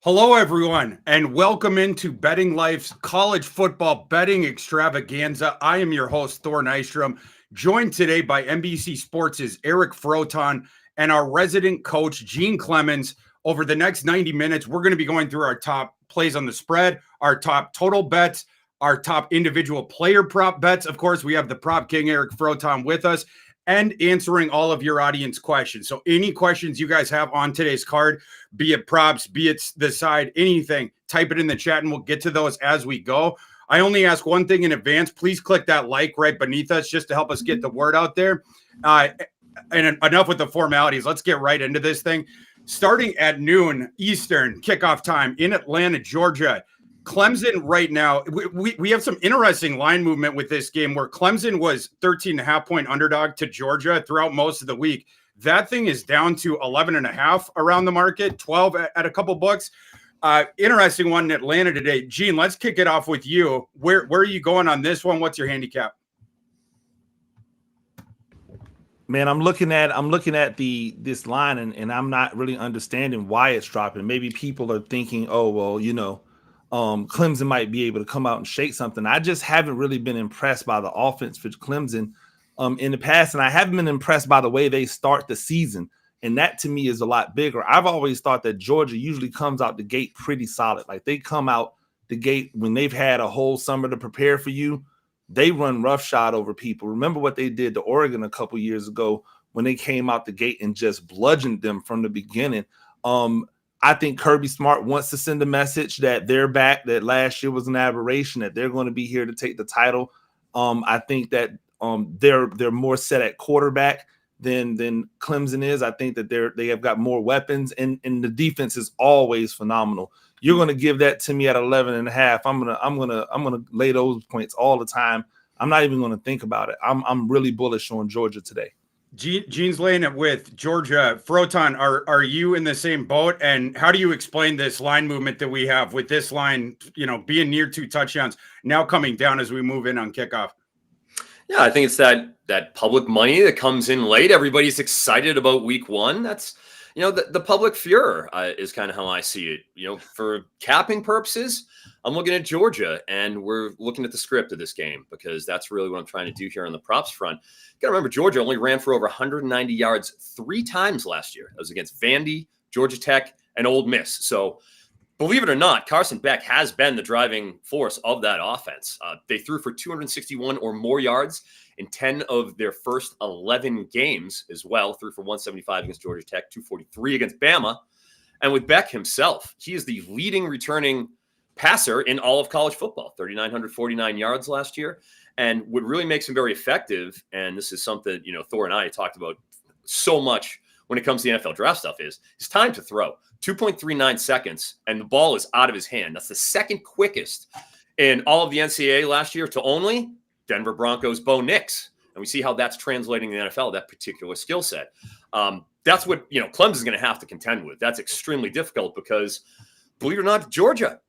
Hello, everyone, and welcome into Betting Life's college football betting extravaganza. I am your host, Thor Nystrom, joined today by NBC Sports' Eric Froton and our resident coach, Gene Clemons. Over the next 90 minutes, we're going to be going through our top plays on the spread, our top total bets, our top individual player prop bets. Of course, we have the prop king, Eric Froton, with us, and answering all of your audience questions. So any questions you guys have on today's card, be it props, be it the side, anything, type it in the chat and we'll get to those as we go. I only ask one thing in advance. Please click that like right beneath us just to help us get the word out there. And enough with the formalities. Let's get right into this thing. Starting at noon Eastern kickoff time in Atlanta, Georgia. Clemson right now, we have some interesting line movement with this game where Clemson was 13.5-point underdog to Georgia throughout most of the week. That thing is down to 11.5 around the market, 12 at a couple books. Interesting one in Atlanta today. Gene, let's kick it off with you. Where are you going on this one? What's your handicap? Man, I'm looking at this line and I'm not really understanding why it's dropping. Maybe people are thinking, oh, well, Clemson might be able to come out and shake something. I just haven't really been impressed by the offense for Clemson in the past, and I haven't been impressed by the way they start the season, and that to me is a lot bigger. I've always thought that Georgia usually comes out the gate pretty solid. Like they come out the gate when they've had a whole summer to prepare for you. They run roughshod over people. Remember what they did to Oregon a couple years ago when they came out the gate and just bludgeoned them from the beginning. I think Kirby Smart wants to send a message that they're back, that last year was an aberration, that they're going to be here to take the title. I think that they're more set at quarterback than Clemson is. I think that they have got more weapons, and the defense is always phenomenal. You're going to give that to me at 11.5. I'm gonna lay those points all the time. I'm not even going to think about it. I'm really bullish on Georgia today. Gene's laying it with Georgia. Froton, are you in the same boat? And how do you explain this line movement that we have with this line, being near 2 touchdowns, now coming down as we move in on kickoff? Yeah, I think it's that public money that comes in late. Everybody's excited about week one. That's, the public furor is kind of how I see it. For capping purposes, I'm looking at Georgia, and we're looking at the script of this game because that's really what I'm trying to do here on the props front. You got to remember, Georgia only ran for over 190 yards 3 times last year. That was against Vandy, Georgia Tech, and Ole Miss. So believe it or not, Carson Beck has been the driving force of that offense. They threw for 261 or more yards in 10 of their first 11 games as well. Threw for 175 against Georgia Tech, 243 against Bama. And with Beck himself, he is the leading returning passer in all of college football, 3,949 yards last year. And what really makes him very effective, and this is something, Thor and I talked about so much when it comes to the NFL draft stuff, is his time to throw. 2.39 seconds, and the ball is out of his hand. That's the second quickest in all of the NCAA last year to only Denver Broncos' Bo Nix. And we see how that's translating in the NFL, that particular skill set. That's what, Clemson's going to have to contend with. That's extremely difficult because, believe it or not, Georgia,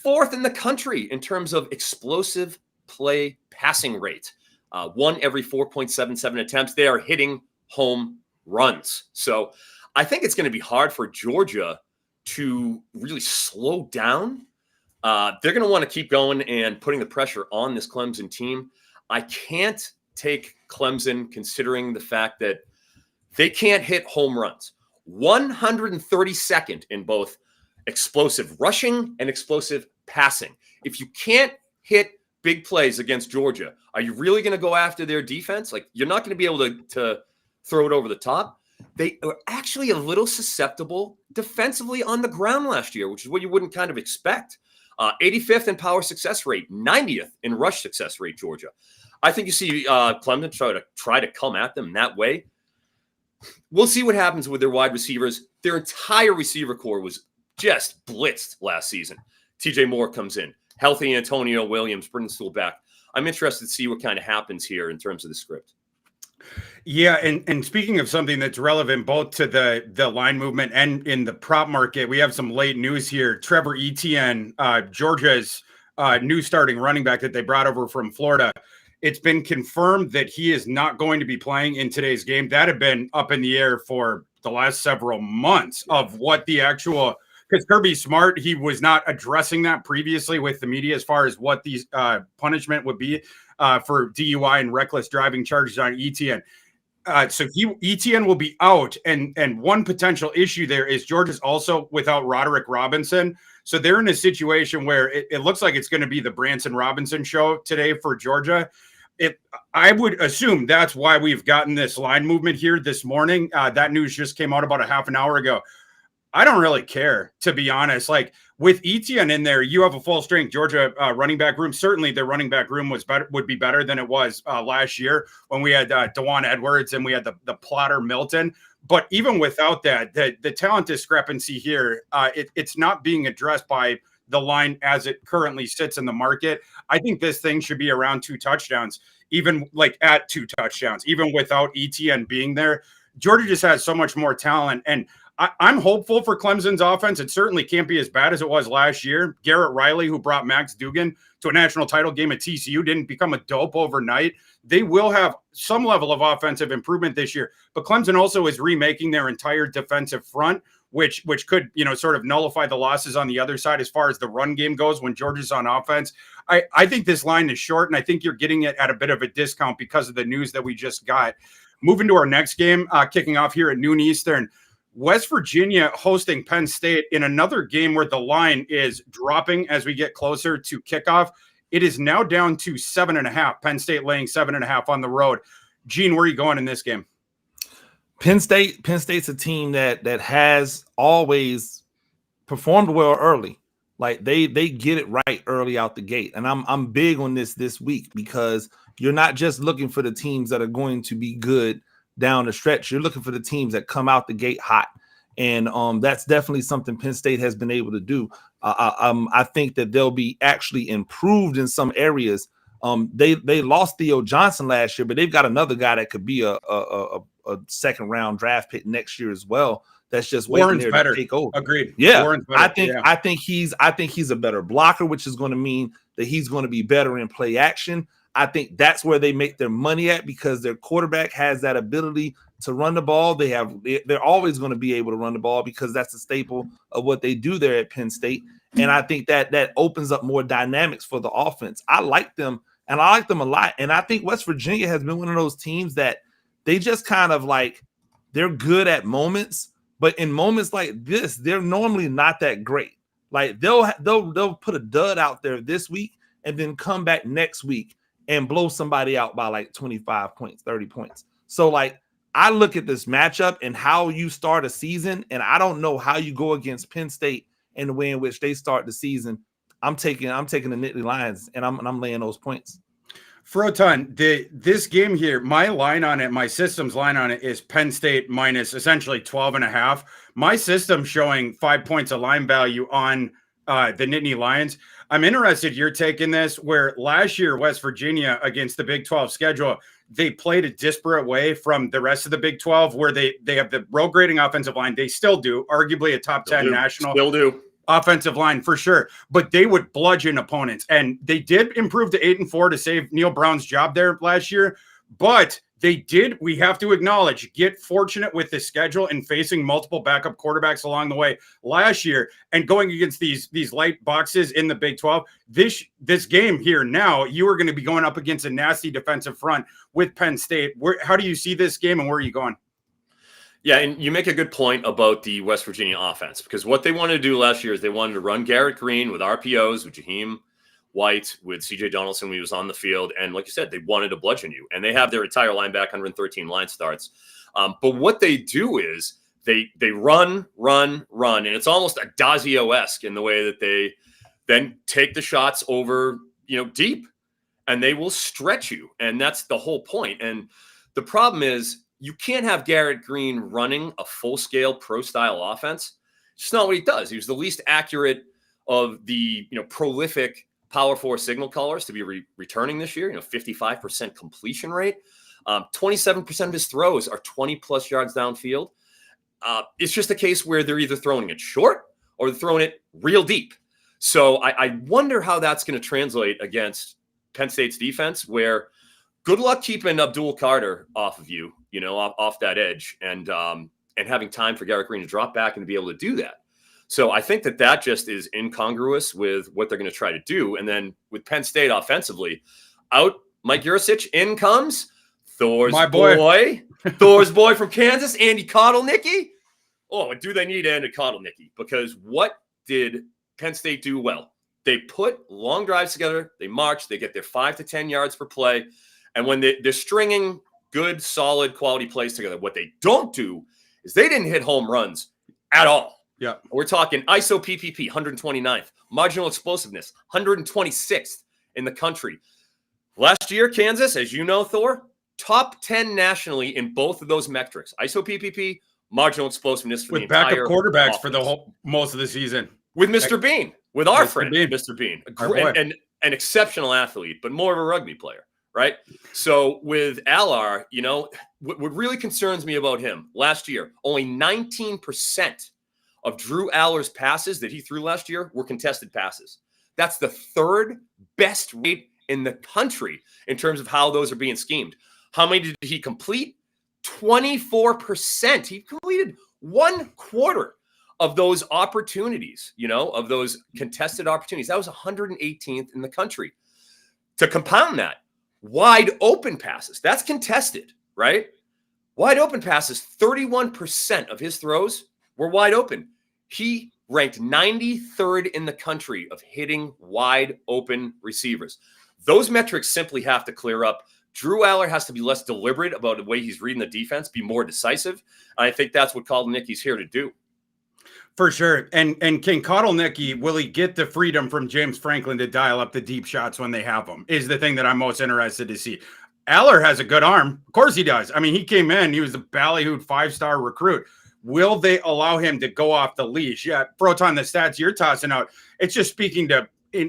4th in the country in terms of explosive play passing rate. 1 every 4.77 attempts. They are hitting home runs. So I think it's going to be hard for Georgia to really slow down. They're going to want to keep going and putting the pressure on this Clemson team. I can't take Clemson considering the fact that they can't hit home runs. 132nd in both explosive rushing and explosive passing. If you can't hit big plays against Georgia, are you really going to go after their defense? Like, you're not going to be able to throw it over the top. They are actually a little susceptible defensively on the ground last year, which is what you wouldn't kind of expect. 85th in power success rate, 90th in rush success rate, Georgia. I think you see Clemson try to come at them that way. We'll see what happens with their wide receivers. Their entire receiver core was just blitzed last season. TJ Moore comes in. Healthy Antonio Williams, Brinstool back. I'm interested to see what kind of happens here in terms of the script. Yeah, and speaking of something that's relevant both to the line movement and in the prop market, we have some late news here. Trevor Etienne, Georgia's new starting running back that they brought over from Florida. It's been confirmed that he is not going to be playing in today's game. That had been up in the air for the last several months of what the actual because Kirby Smart, he was not addressing that previously with the media as far as what these punishment would be for DUI and reckless driving charges on ETN. So ETN will be out, and one potential issue there is Georgia's also without Roderick Robinson. So they're in a situation where it looks like it's going to be the Branson Robinson show today for Georgia. I would assume that's why we've gotten this line movement here this morning. That news just came out about a half an hour ago. I don't really care, to be honest. Like with Etienne in there, you have a full strength Georgia running back room. Certainly, their running back room would be better than it was last year when we had DeJuan Edwards and we had the plotter Milton. But even without that, the talent discrepancy here, it's not being addressed by the line as it currently sits in the market. I think this thing should be around 2 touchdowns, even like at 2 touchdowns, even without Etienne being there. Georgia just has so much more talent, and I'm hopeful for Clemson's offense. It certainly can't be as bad as it was last year. Garrett Riley, who brought Max Duggan to a national title game at TCU, didn't become a dope overnight. They will have some level of offensive improvement this year, but Clemson also is remaking their entire defensive front, which could, sort of nullify the losses on the other side as far as the run game goes when Georgia's on offense. I think this line is short, and I think you're getting it at a bit of a discount because of the news that we just got. Moving to our next game, kicking off here at noon Eastern, West Virginia hosting Penn State in another game where the line is dropping as we get closer to kickoff. It is now down to 7.5. Penn State laying 7.5 on the road. Gene, where are you going in this game? Penn State's a team that has always performed well early. Like they get it right early out the gate. And I'm big on this week because you're not just looking for the teams that are going to be good down the stretch. You're looking for the teams that come out the gate hot. And that's definitely something Penn State has been able to do. I think that they'll be actually improved in some areas. They lost Theo Johnson last year, but they've got another guy that could be a second round draft pick next year as well. That's just waiting there to take over. Agreed. Yeah, I think he's a better blocker, which is going to mean that he's going to be better in play action. I think that's where they make their money at because their quarterback has that ability to run the ball. They're always going to be able to run the ball because that's a staple of what they do there at Penn State. And I think that opens up more dynamics for the offense. I like them, and I like them a lot. And I think West Virginia has been one of those teams that they just kind of like they're good at moments, but in moments like this, they're normally not that great. Like they'll put a dud out there this week and then come back next week and blow somebody out by like 25 points, 30 points. So like I look at this matchup and how you start a season, and I don't know how you go against Penn State in the way in which they start the season. I'm taking the Nittany Lions, and I'm laying those points. Froton, this game here, my line on it, my system's line on it is Penn State minus essentially 12.5. My system showing 5 points of line value on the Nittany Lions. I'm interested you're taking this where last year West Virginia against the Big 12 schedule, they played a disparate way from the rest of the Big 12 where they have the road grading offensive line. They still do, arguably a top 10 national. Still do. Offensive line for sure, but they would bludgeon opponents, and they did improve to 8-4 to save Neil Brown's job there last year. But they did, we have to acknowledge, get fortunate with the schedule and facing multiple backup quarterbacks along the way last year, and going against these light boxes in the Big 12. This game here now, you are going to be going up against a nasty defensive front with Penn State. How do you see this game, and where are you going? Yeah, and you make a good point about the West Virginia offense, because what they wanted to do last year is they wanted to run Garrett Green with RPOs, with Jaheim White, with CJ Donaldson when he was on the field. And like you said, they wanted to bludgeon you. And they have their entire line back, 113 line starts. But what they do is they run, and it's almost a Dazio-esque in the way that they then take the shots over, deep, and they will stretch you. And that's the whole point. And the problem is, you can't have Garrett Green running a full-scale pro-style offense. It's just not what he does. He was the least accurate of the prolific Power 4 signal callers to be returning this year. 55% completion rate. 27% of his throws are 20-plus yards downfield. It's just a case where they're either throwing it short or they're throwing it real deep. So I wonder how that's going to translate against Penn State's defense, where good luck keeping Abdul Carter off of you, off that edge, and having time for Garrett Green to drop back and to be able to do that. So I think that just is incongruous with what they're going to try to do. And then with Penn State offensively, out Mike Yurcich, in comes Thor's boy. Thor's boy from Kansas, Andy Kotelnicki. Oh, do they need Andy Kotelnicki? Because what did Penn State do well? They put long drives together. They march. They get their 5 to 10 yards per play. And when they're stringing good, solid, quality plays together, what they don't do is they didn't hit home runs at all. Yeah. We're talking ISO PPP, 129th. Marginal explosiveness, 126th in the country. Last year, Kansas, as you know, Thor, top 10 nationally in both of those metrics. ISO PPP, marginal explosiveness for with the entire backup quarterbacks offense. for the whole most of the season. With Mr. Bean, with our Mr. friend, Bean. Mr. Bean, Our boy. an exceptional athlete, but more of a rugby player, right? So with Allard, you know, what really concerns me about him last year, only 19% of Drew Allar's passes that he threw last year were contested passes. That's the third best rate in the country in terms of how those are being schemed. How many did he complete? 24%. He completed 1/4 of those opportunities, you know, of those contested opportunities. That was 118th in the country. To compound that, wide open passes, that's contested, right? Wide open passes, 31% of his throws were wide open. He ranked 93rd in the country of hitting wide open receivers. Those metrics simply have to clear up. Drew Allard has to be less deliberate about the way he's reading the defense, be more decisive. And I think that's what Kotelnicki's here to do. For sure. And can Kotelnicki, will he get the freedom from James Franklin to dial up the deep shots when they have them, is the thing that I'm most interested to see. Allard has a good arm. Of course he does. I mean, he came in, he was a ballyhooed 5-star recruit. Will they allow him to go off the leash? Yeah, Froton, the stats you're tossing out, it's just speaking to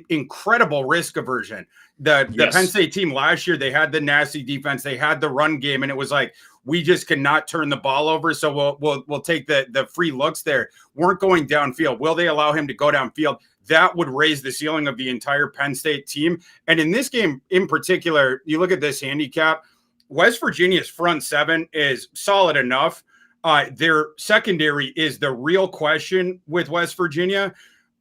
incredible risk aversion. The Penn State team last year, they had the nasty defense, they had the run game, and it was like, we just cannot turn the ball over, so we'll take the free looks there. Weren't going downfield. Will they allow him to go downfield? That would raise the ceiling of the entire Penn State team. And in this game in particular, you look at this handicap, West Virginia's front seven is solid enough. Their secondary is the real question with West Virginia.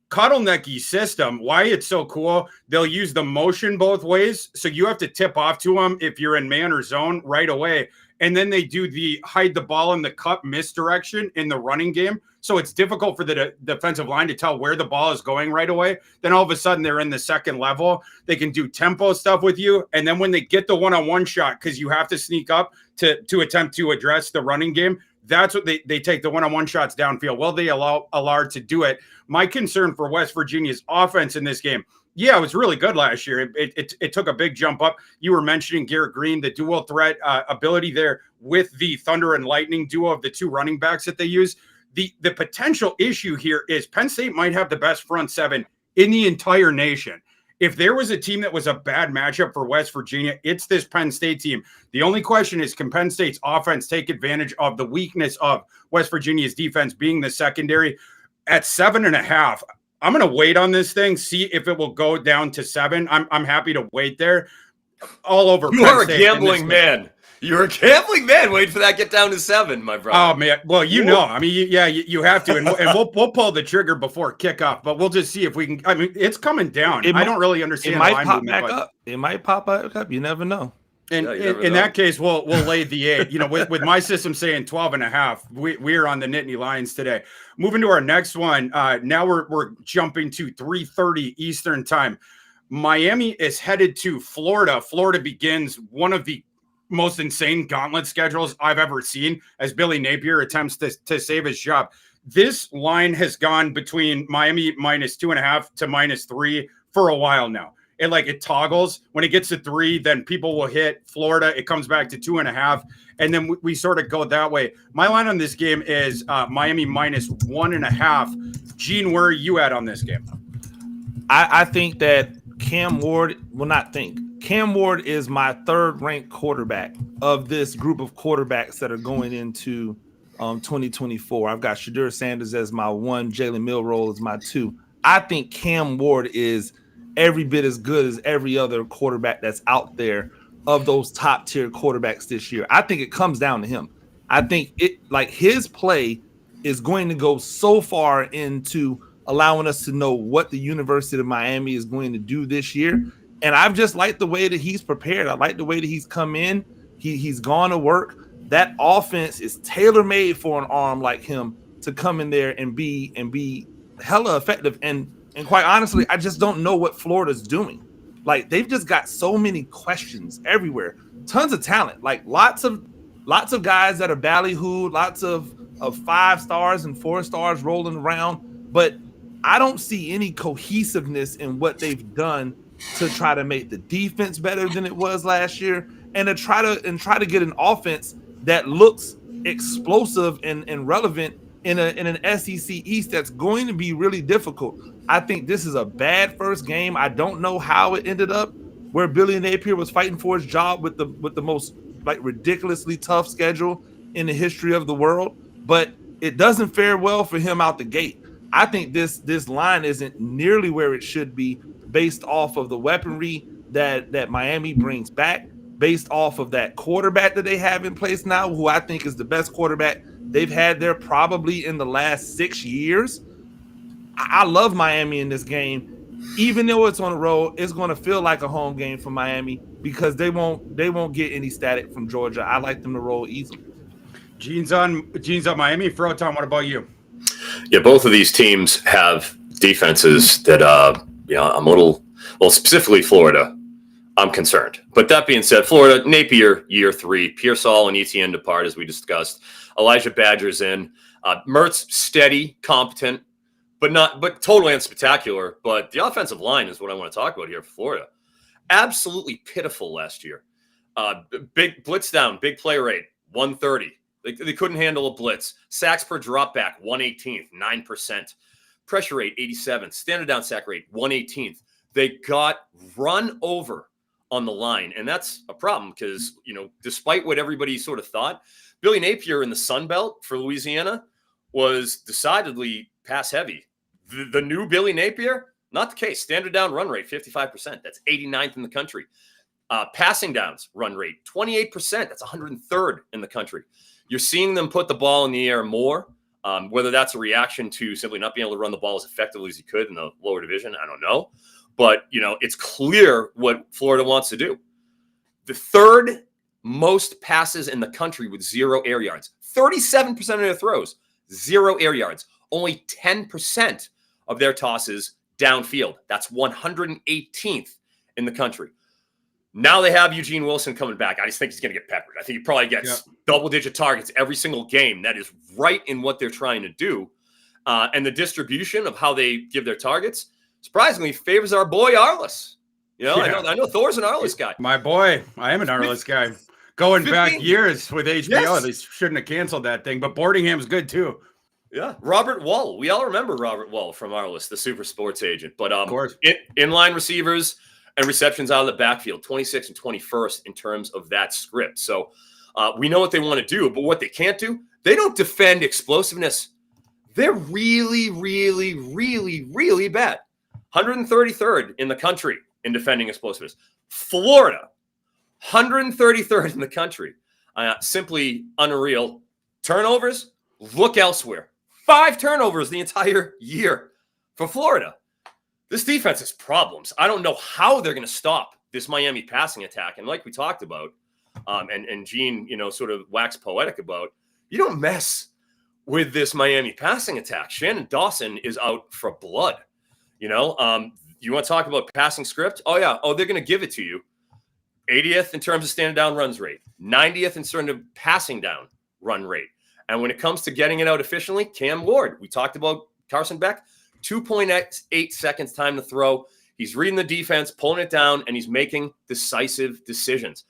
Kotelnicki's system, why it's so cool, they'll use the motion both ways. So you have to tip off to them if you're in man or zone right away. And then they do the hide the ball in the cut misdirection in the running game. So it's difficult for the defensive line to tell where the ball is going right away. Then all of a sudden they're in the second level. They can do tempo stuff with you. And then when they get the one-on-one shot, because you have to sneak up to attempt to address the running game, that's what they take the one-on-one shots downfield. Well, they allow Allard to do it. My concern for West Virginia's offense in this game, yeah, it was really good last year. It took a big jump up. You were mentioning Garrett Green, the dual threat ability there with the Thunder and Lightning duo of the two running backs that they use. The potential issue here is Penn State might have the best front seven in the entire nation. If there was a team that was a bad matchup for West Virginia, it's this Penn State team. The only question is, can Penn State's offense take advantage of the weakness of West Virginia's defense being the secondary? At 7.5, I'm going to wait on this thing, see if it will go down to 7. I'm happy to wait there. All over. You are a gambling man. You're a gambling man. Wait for that get down to 7, my brother. Oh man, well you know, I mean, you have to, and we'll pull the trigger before kickoff, but we'll just see if we can. I mean, it's coming down. I don't really understand. It might pop back up. It might pop back up. You never know. And in that case, we'll lay the 8. You know, with my system saying 12.5, we're on the Nittany Lions today. Moving to our next one. Now we're jumping to 3:30 Eastern time. Miami is headed to Florida. Florida begins one of the most insane gauntlet schedules I've ever seen as Billy Napier attempts to save his job. This line has gone between Miami -2.5 to -3 for a while now. It toggles. When it gets to 3, then people will hit Florida. It comes back to 2.5, and then we sort of go that way. My line on this game is Miami -1.5. Gene, where are you at on this game? I think that Cam Ward Cam Ward is my 3rd ranked quarterback of this group of quarterbacks that are going into 2024. I've got Shadur Sanders as my 1, Jalen Milroe as my 2. I think Cam Ward is every bit as good as every other quarterback that's out there of those top tier quarterbacks this year. I think it comes down to him. I think his play is going to go so far into allowing us to know what the University of Miami is going to do this year. And I've just liked the way that he's prepared. I like the way that he's come in. He's gone to work. That offense is tailor-made for an arm like him to come in there and be hella effective. And quite honestly, I just don't know what Florida's doing. Like, they've just got so many questions everywhere. Tons of talent, like lots of guys that are ballyhooed, lots of 5 stars and 4 stars rolling around, but I don't see any cohesiveness in what they've done to try to make the defense better than it was last year, and to try to get an offense that looks explosive and relevant in an SEC East that's going to be really difficult. I think this is a bad first game. I don't know how it ended up where Billy Napier was fighting for his job with the most like ridiculously tough schedule in the history of the world, but it doesn't fare well for him out the gate. I think this line isn't nearly where it should be based off of the weaponry that Miami brings back, based off of that quarterback that they have in place now, who I think is the best quarterback they've had there probably in the last 6 years. I love Miami in this game. Even though it's on the road, it's going to feel like a home game for Miami because they won't get any static from Georgia. I like them to roll easily. Gene's on Miami. Froton, what about you? Yeah, both of these teams have defenses that I'm a little, well, specifically Florida, I'm concerned. But that being said, Florida, Napier, year 3, Pearsall and Etienne depart, as we discussed. Elijah Badger's in. Mertz, steady, competent, but totally unspectacular. But the offensive line is what I want to talk about here for Florida. Absolutely pitiful last year. Big blitz down, big play rate, 130. They couldn't handle a blitz. Sacks per dropback, 118th, 9%. Pressure rate, 87th. Standard down sack rate, 118th. They got run over on the line, and that's a problem because, despite what everybody sort of thought, Billy Napier in the Sun Belt for Louisiana was decidedly pass heavy. The new Billy Napier, not the case. Standard down run rate, 55%. That's 89th in the country. Passing downs run rate, 28%. That's 103rd in the country. You're seeing them put the ball in the air more, whether that's a reaction to simply not being able to run the ball as effectively as he could in the lower division. I don't know. But, it's clear what Florida wants to do. The third most passes in the country with 0 air yards. 37% of their throws, 0 air yards. Only 10% of their tosses downfield. That's 118th in the country. Now they have Eugene Wilson coming back. I just think he's going to get peppered. I think he probably gets double-digit targets every single game. That is right in what they're trying to do. And the distribution of how they give their targets, surprisingly, favors our boy Arliss. I know Thor's an Arliss guy. My boy. I am an Arliss guy. Going 15 back years with HBO. Yes. They shouldn't have canceled that thing. But Boardingham's good, too. Yeah. Robert Wall. We all remember Robert Wall from Arliss, the super sports agent. But of course. Inline receivers and receptions out of the backfield, 26th and 21st in terms of that script. So we know what they want to do, but what they can't do, they don't defend explosiveness. They're really, really, really, really bad. 133rd in the country in defending explosiveness. Florida, 133rd in the country. Simply unreal. Turnovers, look elsewhere. 5 turnovers the entire year for Florida. This defense has problems. I don't know how they're going to stop this Miami passing attack. And like we talked about, and Gene, sort of waxed poetic about, you don't mess with this Miami passing attack. Shannon Dawson is out for blood. You want to talk about passing script? Oh, yeah. Oh, they're going to give it to you. 80th in terms of standard down runs rate. 90th in terms of passing down run rate. And when it comes to getting it out efficiently, Cam Ward, we talked about Carson Beck, 2.8 seconds time to throw. He's reading the defense, pulling it down, and he's making decisive decisions.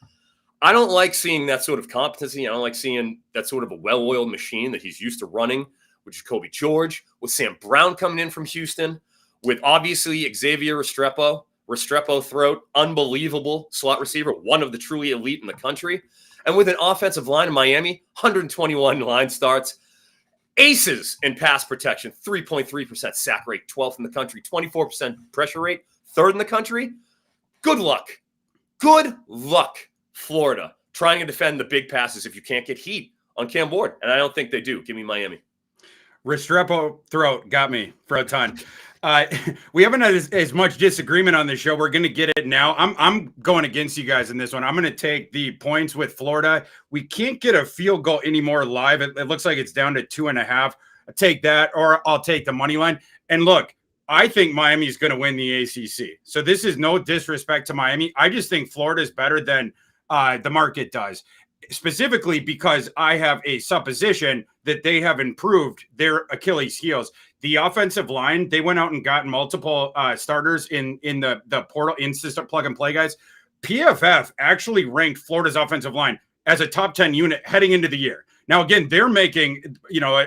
I don't like seeing that sort of competency. I don't like seeing that sort of a well-oiled machine that he's used to running, which is Kobe George, with Sam Brown coming in from Houston, with obviously Xavier Restrepo throat, unbelievable slot receiver, one of the truly elite in the country. And with an offensive line in Miami, 121 line starts, aces in pass protection, 3.3% sack rate, 12th in the country, 24% pressure rate, 3rd in the country. Good luck, Florida, trying to defend the big passes if you can't get heat on Cam Ward. And I don't think they do. Give me Miami. Restrepo throat got me for a ton. We haven't had as much disagreement on the show. We're going to get it now. I'm going against you guys in this one. I'm going to take the points with Florida. We can't get a field goal anymore live. It looks like it's down to 2.5. I'll take that, or I'll take the money line. And look, I think Miami is going to win the ACC. So this is no disrespect to Miami. I just think Florida is better than the market does, specifically because I have a supposition that they have improved their Achilles heels. The offensive line, they went out and got multiple starters in the portal in system plug and play guys. PFF actually ranked Florida's offensive line as a top 10 unit heading into the year. Now, again, they're making,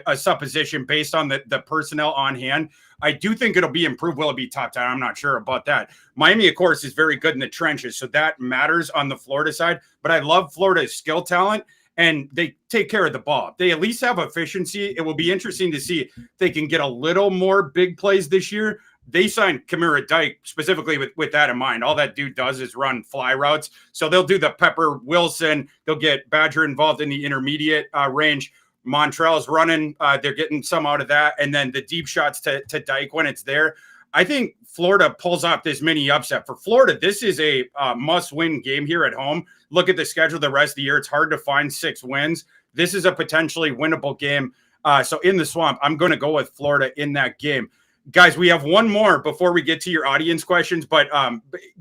a supposition based on the personnel on hand. I do think it'll be improved. Will it be top 10? I'm not sure about that. Miami, of course, is very good in the trenches, so that matters on the Florida side. But I love Florida's skill talent, and they take care of the ball. They at least have efficiency. It will be interesting to see if they can get a little more big plays this year. They signed Kamara Dyke specifically with that in mind. All that dude does is run fly routes. So they'll do the Pepper Wilson. They'll get Badger involved in the intermediate range. Montrell's running. They're getting some out of that. And then the deep shots to Dyke when it's there. I think Florida pulls off this mini upset. For Florida, this is a must-win game here at home. Look at the schedule the rest of the year. It's hard to find 6 wins. This is a potentially winnable game. So in the swamp, I'm going to go with Florida in that game. Guys, we have one more before we get to your audience questions, but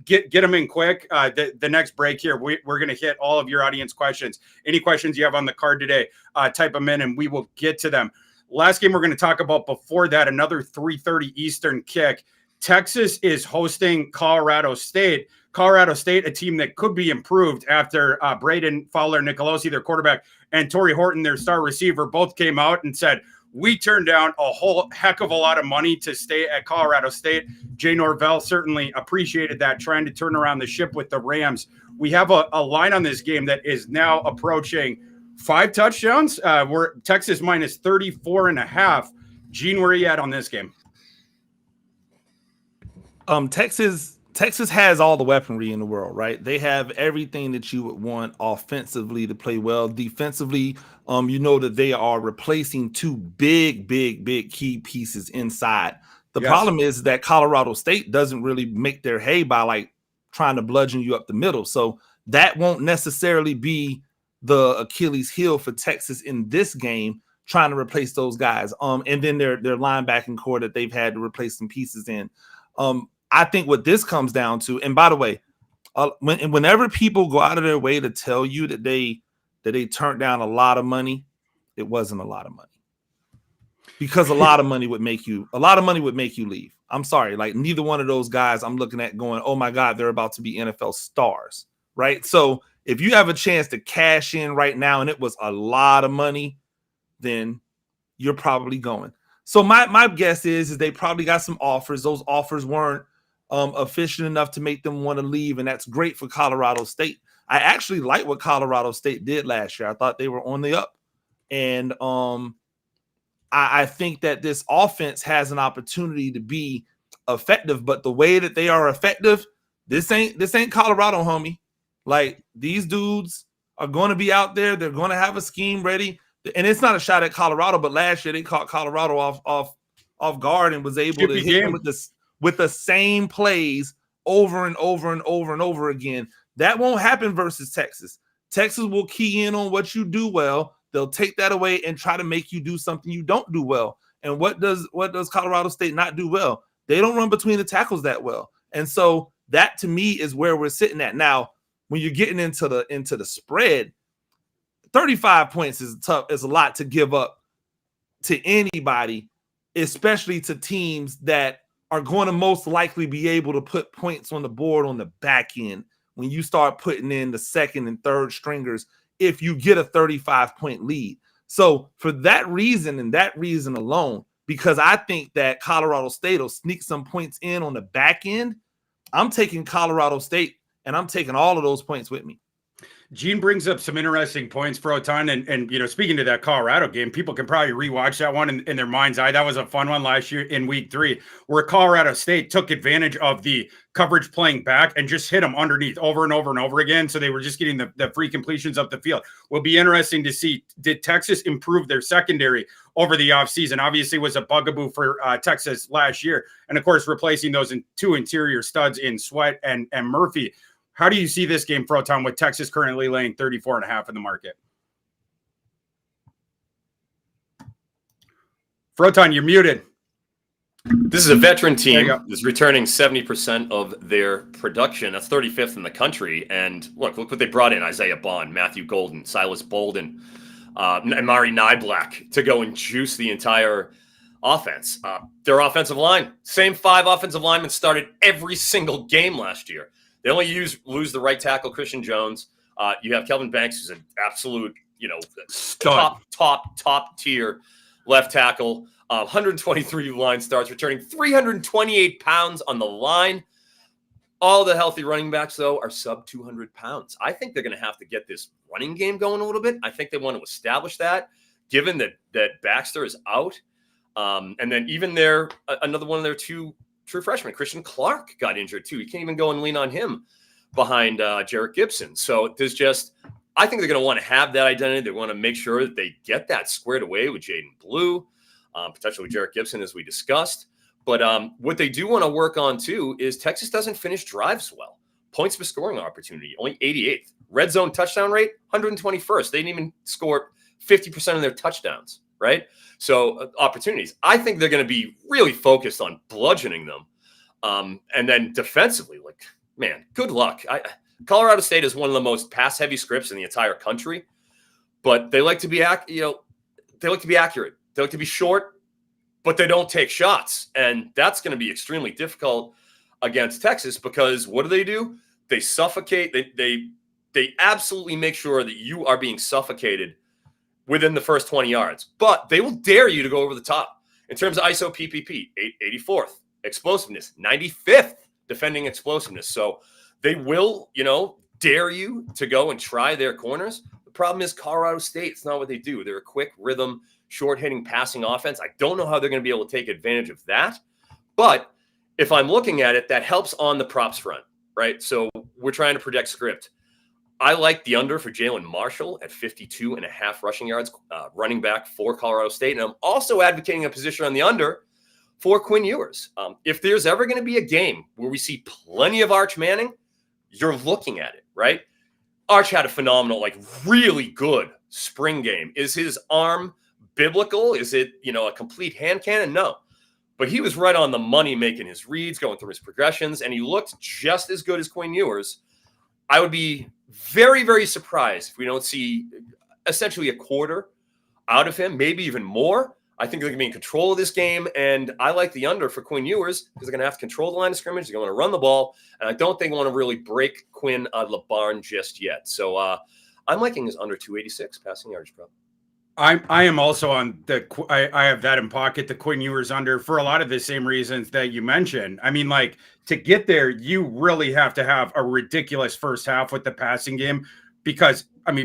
get them in quick. The next break here, we're going to hit all of your audience questions. Any questions you have on the card today, type them in and we will get to them. Last game we're going to talk about before that, another 3:30 Eastern kick. Texas is hosting Colorado State. Colorado State, a team that could be improved after Braden Fowler-Nicolosi, their quarterback, and Torrey Horton, their star receiver, both came out and said, we turned down a whole heck of a lot of money to stay at Colorado State. Jay Norvell certainly appreciated that, trying to turn around the ship with the Rams. We have a line on this game that is now approaching 5 touchdowns. We're Texas minus 34.5. Gene, where are you at on this game? Texas has all the weaponry in the world, right? They have everything that you would want offensively to play well. Defensively, that they are replacing 2 big key pieces inside. The problem is that Colorado State doesn't really make their hay by like trying to bludgeon you up the middle. So that won't necessarily be the Achilles heel for Texas in this game, trying to replace those guys. And then their linebacking core that they've had to replace some pieces in. I think what this comes down to, and by the way, whenever people go out of their way to tell you that they turned down a lot of money, it wasn't a lot of money, because a lot of money would make you leave. I'm sorry, like neither one of those guys I'm looking at going, oh my God, they're about to be NFL stars, right? So if you have a chance to cash in right now and it was a lot of money, then you're probably going. So my guess is they probably got some offers. Those offers weren't efficient enough to make them want to leave, and that's great for Colorado State. I actually like what Colorado State did last year. I thought they were on the up, and I think that this offense has an opportunity to be effective. But the way that they are effective, this ain't Colorado, homie. Like, these dudes are going to be out there. They're going to have a scheme ready. And it's not a shot at Colorado, but last year they caught Colorado off guard and was able to hit them with the same plays over and over and over and over again. That won't happen versus Texas. Texas will key in on what you do well. They'll take that away and try to make you do something you don't do well. And what does Colorado State not do well? They don't run between the tackles that well. And so that to me is where we're sitting at. Now, when you're getting into the spread, 35 points is a lot to give up to anybody, especially to teams that are going to most likely be able to put points on the board on the back end when you start putting in the second and third stringers if you get a 35-point lead. So for that reason and that reason alone, because I think that Colorado State will sneak some points in on the back end, I'm taking Colorado State, and I'm taking all of those points with me. Gene brings up some interesting points, Froton, and speaking to that Colorado game, people can probably rewatch that one in their mind's eye. That was a fun one last year in week 3, where Colorado State took advantage of the coverage playing back and just hit them underneath over and over and over again. So they were just getting the free completions up the field. Will be interesting to see, did Texas improve their secondary over the offseason? Obviously was a bugaboo for Texas last year. And of course, replacing those 2 interior studs in Sweat and Murphy. How do you see this game, Froton, with Texas currently laying 34.5 in the market? Froton, you're muted. This is a veteran team that's returning 70% of their production. That's 35th in the country. And look what they brought in: Isaiah Bond, Matthew Golden, Silas Bolden, Amari Niblack to go and juice the entire offense. Their offensive line, same 5 offensive linemen started every single game last year. They only lose the right tackle, Christian Jones. You have Kelvin Banks, who's an absolute, top tier left tackle. 123 line starts, returning 328 pounds on the line. All the healthy running backs, though, are sub 200 pounds. I think they're going to have to get this running game going a little bit. I think they want to establish that, given that Baxter is out. And then even another one of their 2 true freshman, Christian Clark, got injured too. You can't even go and lean on him behind Jarrett Gibson. So I think they're going to want to have that identity. They want to make sure that they get that squared away with Jaden Blue, potentially with Jarrett Gibson, as we discussed. But what they do want to work on too is Texas doesn't finish drives well. Points per scoring opportunity, only 88th. Red zone touchdown rate, 121st. They didn't even score 50% of their touchdowns. Right? So opportunities. I think they're going to be really focused on bludgeoning them. And then defensively, good luck. Colorado State is one of the most pass-heavy scripts in the entire country, but they like to be accurate. They like to be short, but they don't take shots. And that's going to be extremely difficult against Texas, because what do? They suffocate. They absolutely make sure that you are being suffocated within the first 20 yards, but they will dare you to go over the top. In terms of ISO PPP, 84th, explosiveness, 95th defending explosiveness. So they will, dare you to go and try their corners. The problem is Colorado State, it's not what they do. They're a quick rhythm, short-hitting passing offense. I don't know how they're going to be able to take advantage of that. But if I'm looking at it, that helps on the props front, right? So we're trying to project script. I like the under for Jalen Marshall at 52.5 rushing yards, running back for Colorado State. And I'm also advocating a position on the under for Quinn Ewers. If there's ever going to be a game where we see plenty of Arch Manning, you're looking at it, right? Arch had a phenomenal, really good spring game. Is his arm biblical? Is it, a complete hand cannon? No. But he was right on the money making his reads, going through his progressions, and he looked just as good as Quinn Ewers. I would be very, very surprised if we don't see essentially a quarter out of him, maybe even more. I think they're going to be in control of this game, and I like the under for Quinn Ewers because they're going to have to control the line of scrimmage. They're going to run the ball, and I don't think they want to really break Quinn out of the barn just yet. So I'm liking his under 286 passing yards prop. I am also on I have that in pocket, the Quinn Ewers under, for a lot of the same reasons that you mentioned. I mean, to get there, you really have to have a ridiculous first half with the passing game, because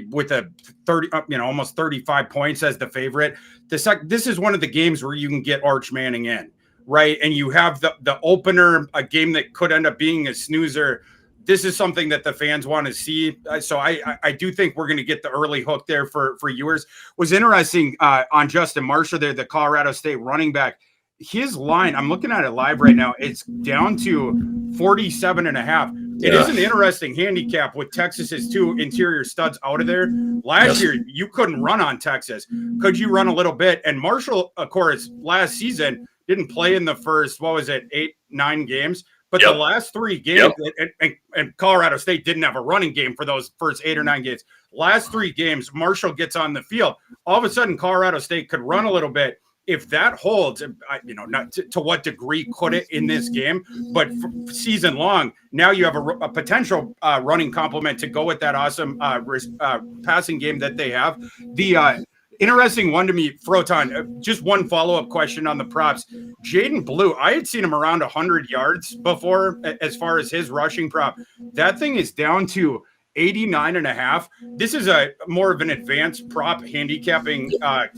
with a 30, almost 35 points as the favorite, this is one of the games where you can get Arch Manning in, right? And you have the opener, a game that could end up being a snoozer. This is something that the fans want to see. So I do think we're going to get the early hook there for Ewers. Was interesting on Justin Marshall there, the Colorado State running back. His line, I'm looking at it live right now, it's down to 47.5. It is an interesting handicap with Texas's 2 interior studs out of there. Last year, you couldn't run on Texas. Could you run a little bit? And Marshall, of course, last season didn't play in the first, 8-9 games. But the last 3 games, and Colorado State didn't have a running game for those first 8 or 9 games. Last 3 games, Marshall gets on the field. All of a sudden, Colorado State could run a little bit. If that holds, not to what degree could it in this game, but for season long, now you have a potential running complement to go with that awesome passing game that they have. The interesting one to me, Froton, just one follow-up question on the props. Jaden Blue, I had seen him around 100 yards before as far as his rushing prop. That thing is down to 89.5. This is a more of an advanced prop handicapping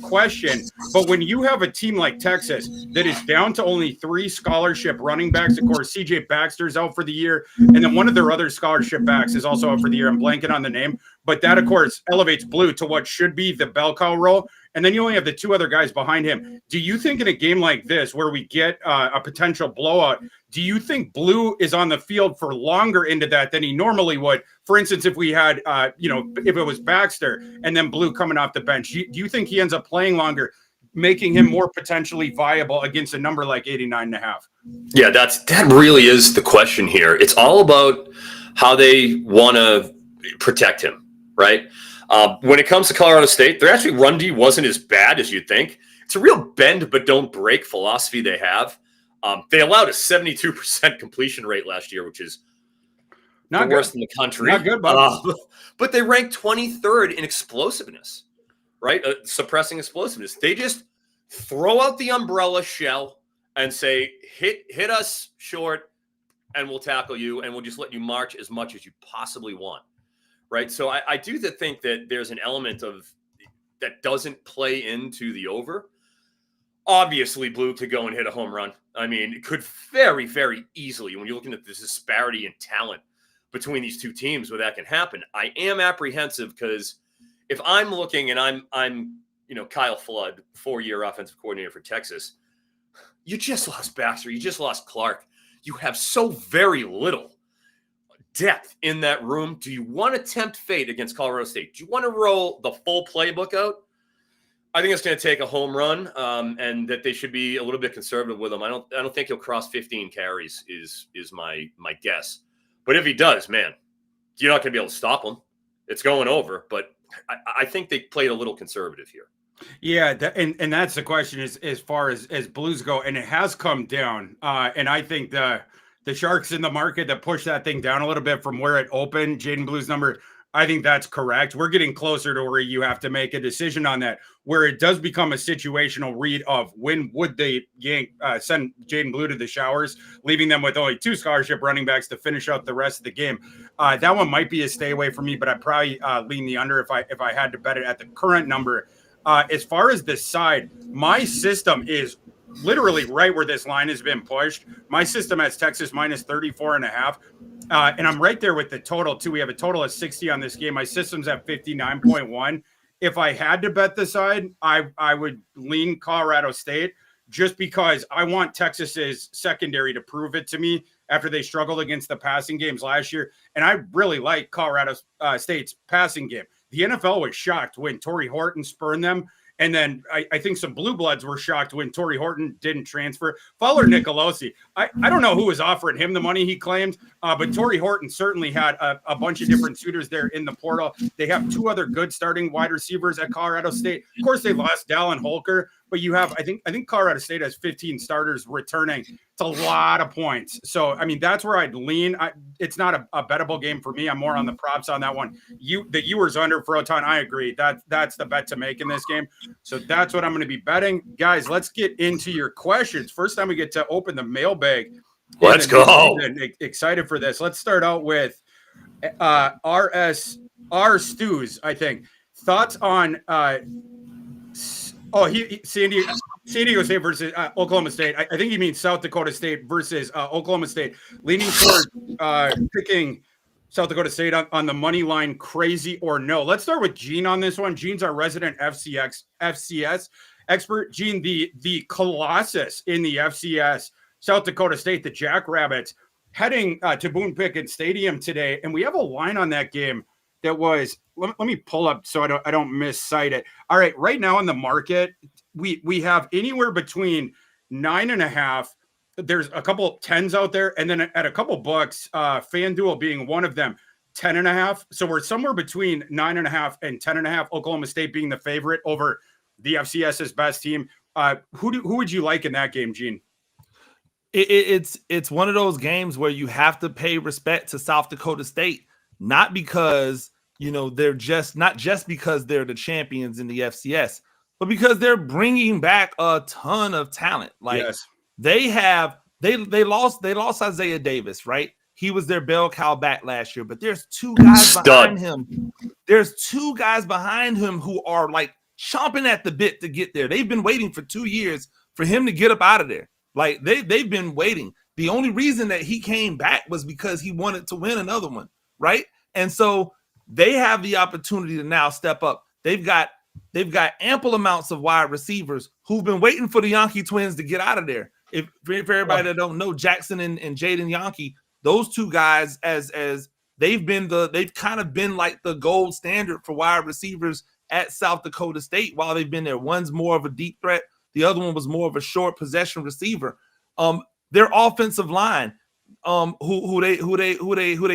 question. But when you have a team like Texas that is down to only 3 scholarship running backs, of course, CJ Baxter's out for the year, and then one of their other scholarship backs is also out for the year. I'm blanking on the name, but that, of course, elevates Blue to what should be the bell cow role. And then you only have the 2 other guys behind him. Do you think in a game like this where we get a potential blowout, do you think Blue is on the field for longer into that than he normally would? For instance, if we had, if it was Baxter and then Blue coming off the bench, do you think he ends up playing longer, making him more potentially viable against a number like 89.5? Yeah, that really is the question here. It's all about how they want to protect him, right? When it comes to Colorado State, their actually run D wasn't as bad as you'd think. It's a real bend but don't break philosophy they have. They allowed a 72% completion rate last year, which is not worse in the country. Not good, but they ranked 23rd in explosiveness, right? Suppressing explosiveness. They just throw out the umbrella shell and say, hit us short, and we'll tackle you, and we'll just let you march as much as you possibly want. Right. So I do think that there's an element of that doesn't play into the over. Obviously, Blue could go and hit a home run. I mean, it could very, very easily, when you're looking at this disparity in talent between these two teams, where that can happen. I am apprehensive because if I'm looking and I'm Kyle Flood, 4-year offensive coordinator for Texas, you just lost Baxter. You just lost Clark. You have so very little depth in that room. Do you want to tempt fate against Colorado State? Do you want to roll the full playbook out? I think it's going to take a home run, and that they should be a little bit conservative with him. I don't think he'll cross 15 carries is my guess. But if he does, man, you're not going to be able to stop him. It's going over. But I think they played a little conservative here. Yeah, and that's the question as far as Blues go, and it has come down. And I think the sharks in the market that push that thing down a little bit from where it opened, Jaden Blue's number, I think that's correct. We're getting closer to where you have to make a decision on that, where it does become a situational read of when would they send Jaden Blue to the showers, leaving them with only 2 scholarship running backs to finish out the rest of the game. That one might be a stay away for me, but I'd probably lean the under if I had to bet it at the current number. As far as this side, my system is literally right where this line has been pushed. My system has Texas minus 34.5. And I'm right there with the total too. We have a total of 60 on this game. My system's at 59.1. If I had to bet the side, I would lean Colorado State just because I want Texas's secondary to prove it to me after they struggled against the passing games last year. And I really like Colorado State's passing game. The NFL was shocked when Torrey Horton spurned them. And then I think some blue bloods were shocked when Torrey Horton didn't transfer. Fowler Nicolosi, I don't know who was offering him the money he claimed, but Torrey Horton certainly had a bunch of different suitors there in the portal. They have 2 other good starting wide receivers at Colorado State. Of course, they lost Dallin Holker, but you have, I think Colorado State has 15 starters returning. It's a lot of points. So, I mean, that's where I'd lean. It's not a bettable game for me. I'm more on the props on that one. The viewers under Froton, I agree. That's the bet to make in this game. So that's what I'm going to be betting. Guys, let's get into your questions. First time we get to open the mailbag. Let's go. Excited for this. Let's start out with R Stews, I think. Thoughts on San Diego State versus Oklahoma State. I think he means South Dakota State versus Oklahoma State. Leaning toward picking South Dakota State on the money line, crazy or no. Let's start with Gene on this one. Gene's our resident FCS expert. Gene, the Colossus in the FCS, South Dakota State, the Jackrabbits, heading to Boone Pickens Stadium today. And we have a line on that game that was, let me pull up so I don't miscite it. All right, right now in the market, we have anywhere between 9.5. There's a couple 10s out there, and then at a couple bucks, FanDuel being one of them, 10.5. So we're somewhere between 9.5 and 10.5. Oklahoma State being the favorite over the FCS's best team. Who would you like in that game, Gene? It's one of those games where you have to pay respect to South Dakota State, not because they're not just because they're the champions in the FCS, but because they're bringing back a ton of talent. Like yes. They lost Isaiah Davis, right? He was their bell cow back last year, but there's two guys behind him. There's two guys behind him who are like chomping at the bit to get there. They've been waiting for 2 years for him to get up out of there. Like they've been waiting. The only reason that he came back was because he wanted to win another one, right? And so they have the opportunity to now step up. They've got ample amounts of wide receivers who've been waiting for the Yankee twins to get out of there. If for everybody that don't know, Jackson and Jaden Yankee, those two guys, as they've kind of been like the gold standard for wide receivers at South Dakota State while they've been there. One's more of a deep threat. The other one was more of a short possession receiver. Their offensive line, who they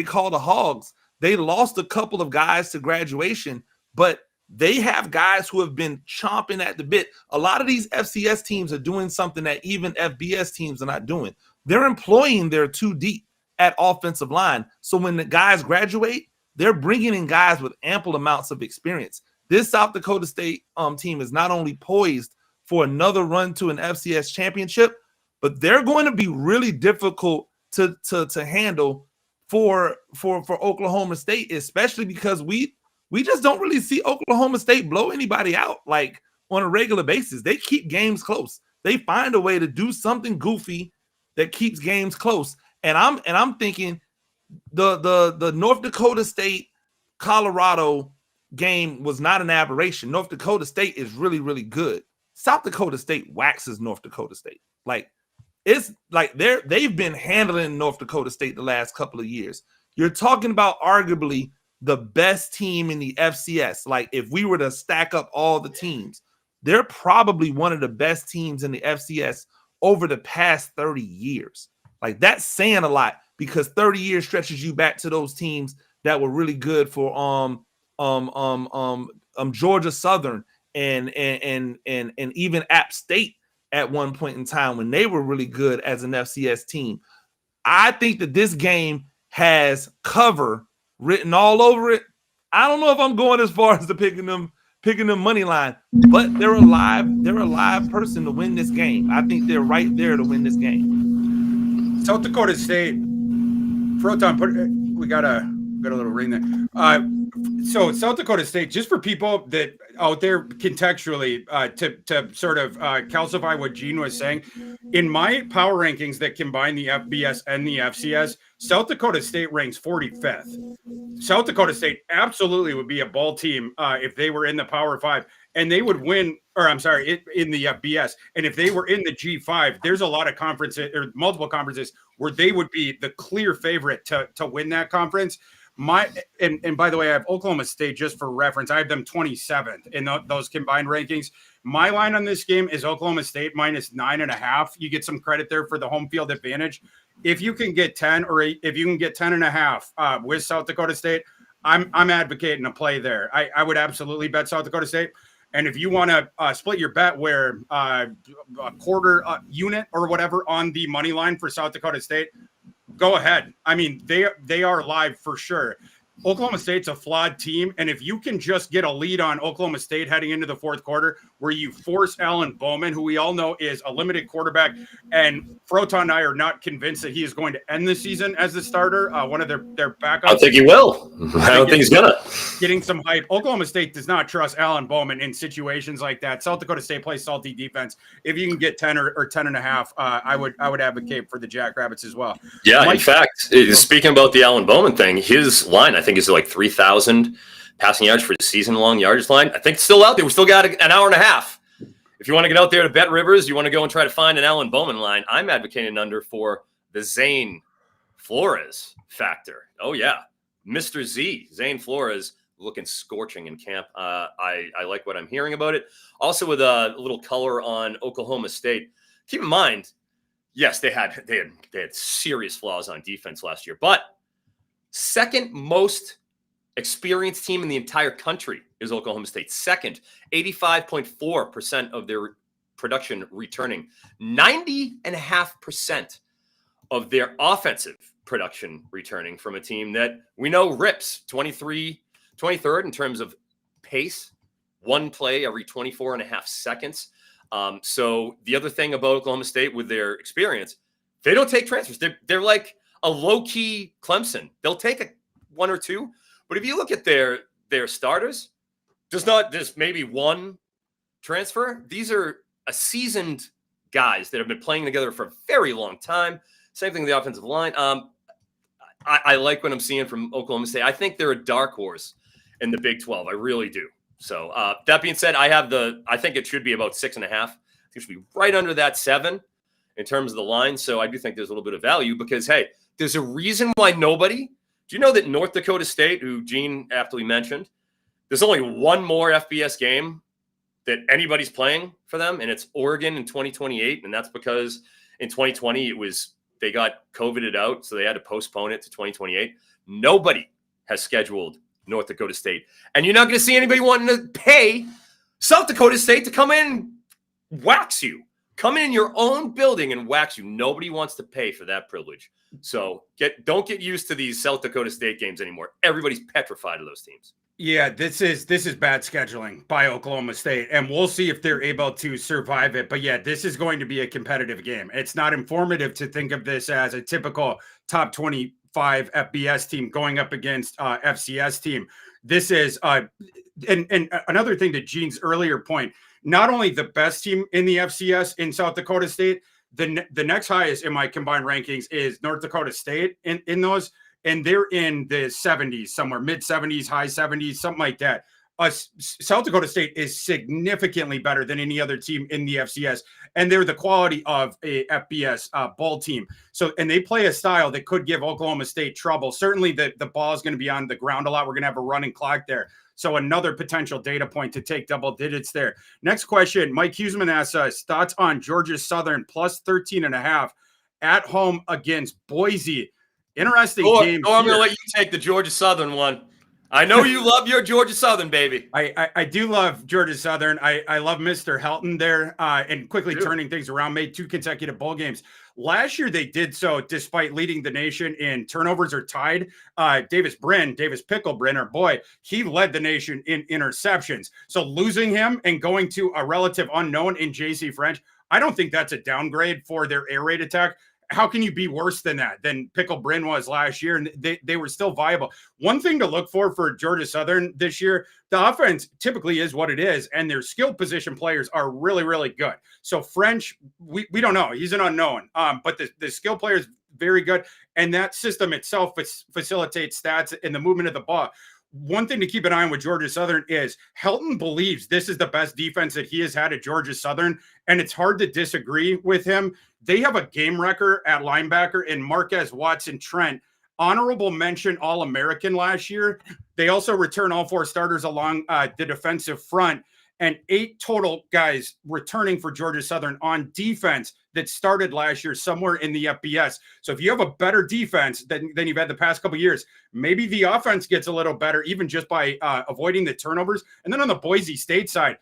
call the Hogs, they lost a couple of guys to graduation, but they have guys who have been chomping at the bit. A lot of these FCS teams are doing something that even FBS teams are not doing. They're employing their 2 deep at offensive line. So when the guys graduate, they're bringing in guys with ample amounts of experience. This South Dakota State team is not only poised for another run to an FCS championship, but they're going to be really difficult to handle for Oklahoma State, especially because we just don't really see Oklahoma State blow anybody out like on a regular basis. They keep games close. They find a way to do something goofy that keeps games close. And I'm thinking the North Dakota State Colorado game was not an aberration. North Dakota State is really, really good. South Dakota State waxes North Dakota State. Like it's like they've been handling North Dakota State the last couple of years. You're talking about arguably the best team in the FCS. Like if we were to stack up all the teams, they're probably one of the best teams in the FCS over the past 30 years. Like that's saying a lot because 30 years stretches you back to those teams that were really good for Georgia Southern and even App State at one point in time when they were really good as an FCS team. I think that this game has cover written all over it. I don't know if I'm going as far as to picking them money line, but they're a live person to win this game. I think they're right there to win this game. South Dakota State, Froton, we got a little ring there. So South Dakota State, just for people that out there contextually, to sort of calcify what Gene was saying, in my power rankings that combine the FBS and the FCS, South Dakota State ranks 45th. South Dakota State absolutely would be a ball team if they were in the Power 5, and they would win, or I'm sorry, in the FBS. And if they were in the G5, there's a lot of conferences or multiple conferences where they would be the clear favorite to win that conference. And by the way, I have Oklahoma State just for reference. I have them 27th in those combined rankings. My line on this game is Oklahoma State minus 9.5. You get some credit there for the home field advantage. If you can get 10 or if you can get 10.5 with South Dakota State, I'm advocating a play there. I would absolutely bet South Dakota State. And if you want to split your bet where a quarter unit or whatever on the money line for South Dakota State, go ahead. I mean, they are live for sure. Oklahoma State's a flawed team, and if you can just get a lead on Oklahoma State heading into the fourth quarter where you force Alan Bowman, who we all know is a limited quarterback, and Froton and I are not convinced that he is going to end the season as the starter, one of their backups. I think he will. I don't think he's going to. Getting some hype. Oklahoma State does not trust Alan Bowman in situations like that. South Dakota State plays salty defense. If you can get 10 or 10.5, I would advocate for the Jackrabbits as well. Yeah, in fact, speaking about the Alan Bowman thing, his line, I think, is like 3,000 passing yards for the season-long yardage line. I think it's still out there. We still got an hour and a half. If you want to get out there to Bet Rivers, you want to go and try to find an Alan Bowman line, I'm advocating under for the Zane Flores factor. Oh, yeah. Mr. Z, Zane Flores, looking scorching in camp. I like what I'm hearing about it. Also with a little color on Oklahoma State. Keep in mind, yes, they had serious flaws on defense last year, but second most experienced team in the entire country is Oklahoma State. Second, 85.4% of their production returning. 90.5% of their offensive production returning from a team that we know rips 23rd in terms of pace, one play every 24.5 seconds. So the other thing about Oklahoma State with their experience, they don't take transfers. They're like a low-key Clemson. They'll take a 1 or 2. But if you look at their starters, there's maybe one transfer. These are a seasoned guys that have been playing together for a very long time. Same thing with the offensive line. I like what I'm seeing from Oklahoma State. I think they're a dark horse in the Big 12. I really do. So that being said, I think it should be about 6.5. I think it should be right under that 7 in terms of the line. So I do think there's a little bit of value because, hey, there's a reason why nobody. Do you know that North Dakota State, who Gene aptly mentioned, there's only one more FBS game that anybody's playing for them, and it's Oregon in 2028. And that's because in 2020 they got COVIDed out, so they had to postpone it to 2028. Nobody has scheduled North Dakota State. And you're not going to see anybody wanting to pay South Dakota State to come in and wax you. Come in your own building and wax you. Nobody wants to pay for that privilege. So don't get used to these South Dakota State games anymore. Everybody's petrified of those teams. Yeah, this is bad scheduling by Oklahoma State, and we'll see if they're able to survive it. But yeah, this is going to be a competitive game. It's not informative to think of this as a typical top 25 FBS team going up against FCS team. This is and another thing to Gene's earlier point, not only the best team in the FCS in South Dakota State, the next highest in my combined rankings is North Dakota State in those. And they're in the 70s, somewhere mid 70s, high 70s, something like that. South Dakota State is significantly better than any other team in the FCS, and they're the quality of a FBS bowl team. So, and they play a style that could give Oklahoma State trouble. Certainly, the ball is going to be on the ground a lot. We're going to have a running clock there. So, another potential data point to take double digits there. Next question: Mike Huseman asks us thoughts on Georgia Southern plus 13.5 at home against Boise. Interesting game. I'm going to let you take the Georgia Southern one. I know you love your Georgia Southern, baby. I do love Georgia Southern. I love Mr. Helton there and quickly turning things around, made 2 consecutive bowl games. Last year, they did so despite leading the nation in turnovers or tied. Davis Picklebryn, our boy, he led the nation in interceptions. So losing him and going to a relative unknown in J.C. French, I don't think that's a downgrade for their air raid attack. How can you be worse than Picklebryn was last year? And they were still viable. One thing to look for Georgia Southern this year, the offense typically is what it is, and their skill position players are really, really good. So French, we don't know. He's an unknown. But the skill players, very good. And that system itself facilitates stats and the movement of the ball. One thing to keep an eye on with Georgia Southern is Helton believes this is the best defense that he has had at Georgia Southern, and it's hard to disagree with him. They have a game wrecker at linebacker in Marquez Watson-Trent, honorable mention All-American last year. They also return all 4 starters along the defensive front, and 8 total guys returning for Georgia Southern on defense that started last year somewhere in the FBS. So if you have a better defense than you've had the past couple of years, maybe the offense gets a little better, even just by avoiding the turnovers. And then on the Boise State side,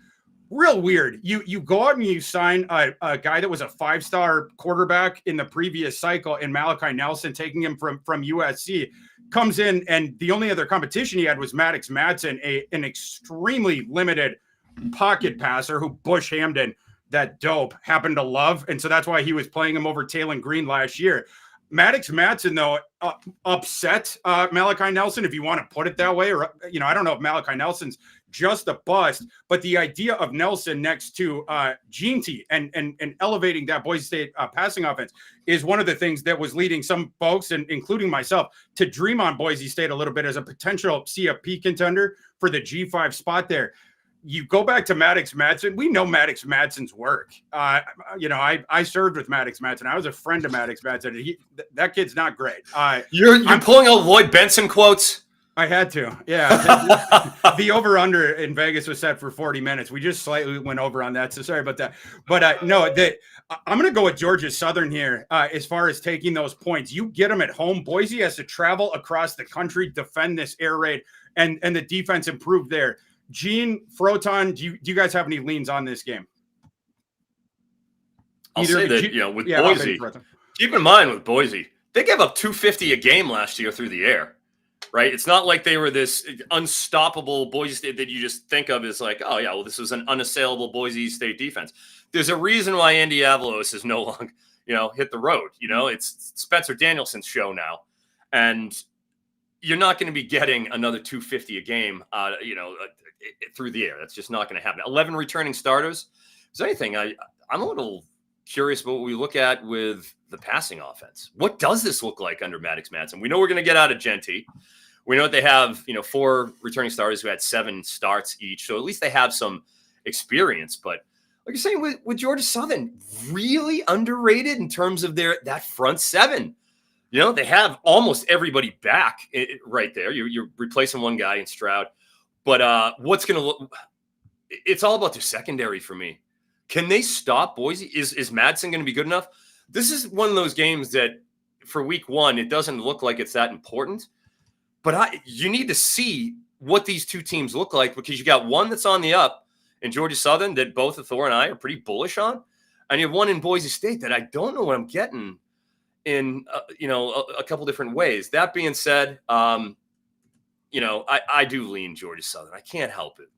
real weird. You go out and you sign a guy that was a 5-star quarterback in the previous cycle in Malachi Nelson, taking him from USC, comes in, and the only other competition he had was Maddox Madsen, an extremely limited pocket passer who Bush Hamden, that dope, happened to love. And so that's why he was playing him over Taylon Green last year. Maddox Madsen, though, upset Malachi Nelson, if you want to put it that way. Or, I don't know if Malachi Nelson's just a bust, but the idea of Nelson next to Gene T and elevating that Boise State passing offense is one of the things that was leading some folks, and including myself, to dream on Boise State a little bit as a potential CFP contender for the G5 spot there. You go back to Maddox Madsen. We know Maddox Madsen's work. I served with Maddox Madsen. I was a friend of Maddox Madsen. That kid's not great. You're pulling out Lloyd Benson quotes. I had to. Yeah. The over-under in Vegas was set for 40 minutes. We just slightly went over on that, so sorry about that. But I'm going to go with Georgia Southern here as far as taking those points. You get them at home. Boise has to travel across the country, defend this air raid, and the defense improved there. Gene, Froton, do you guys have any leans on this game? I'll say that, with Boise, keep in mind with Boise, they gave up 250 a game last year through the air, right? It's not like they were this unstoppable Boise State that you just think of as like, oh, yeah, well, this was an unassailable Boise State defense. There's a reason why Andy Avalos is no longer, hit the road. It's Spencer Danielson's show now, and you're not going to be getting another 250 a game, through the air. That's just not going to happen. 11 returning starters. Is there anything I'm a little curious about what we look at with the passing offense? What does this look like under Maddox Madsen? We know we're going to get out of Genty. We know that they have, 4 returning starters who had 7 starts each. So at least they have some experience. But like you're saying with Georgia Southern, really underrated in terms of that front 7. They have almost everybody back right there. You're replacing one guy in Stroud. But what's going to look – it's all about the secondary for me. Can they stop Boise? Is Madsen going to be good enough? This is one of those games that for week 1, it doesn't look like it's that important. But you need to see what these two teams look like, because you got one that's on the up in Georgia Southern that both Thor and I are pretty bullish on. And you have one in Boise State that I don't know what I'm getting in, a couple different ways. That being said, I do lean Georgia Southern. I can't help it.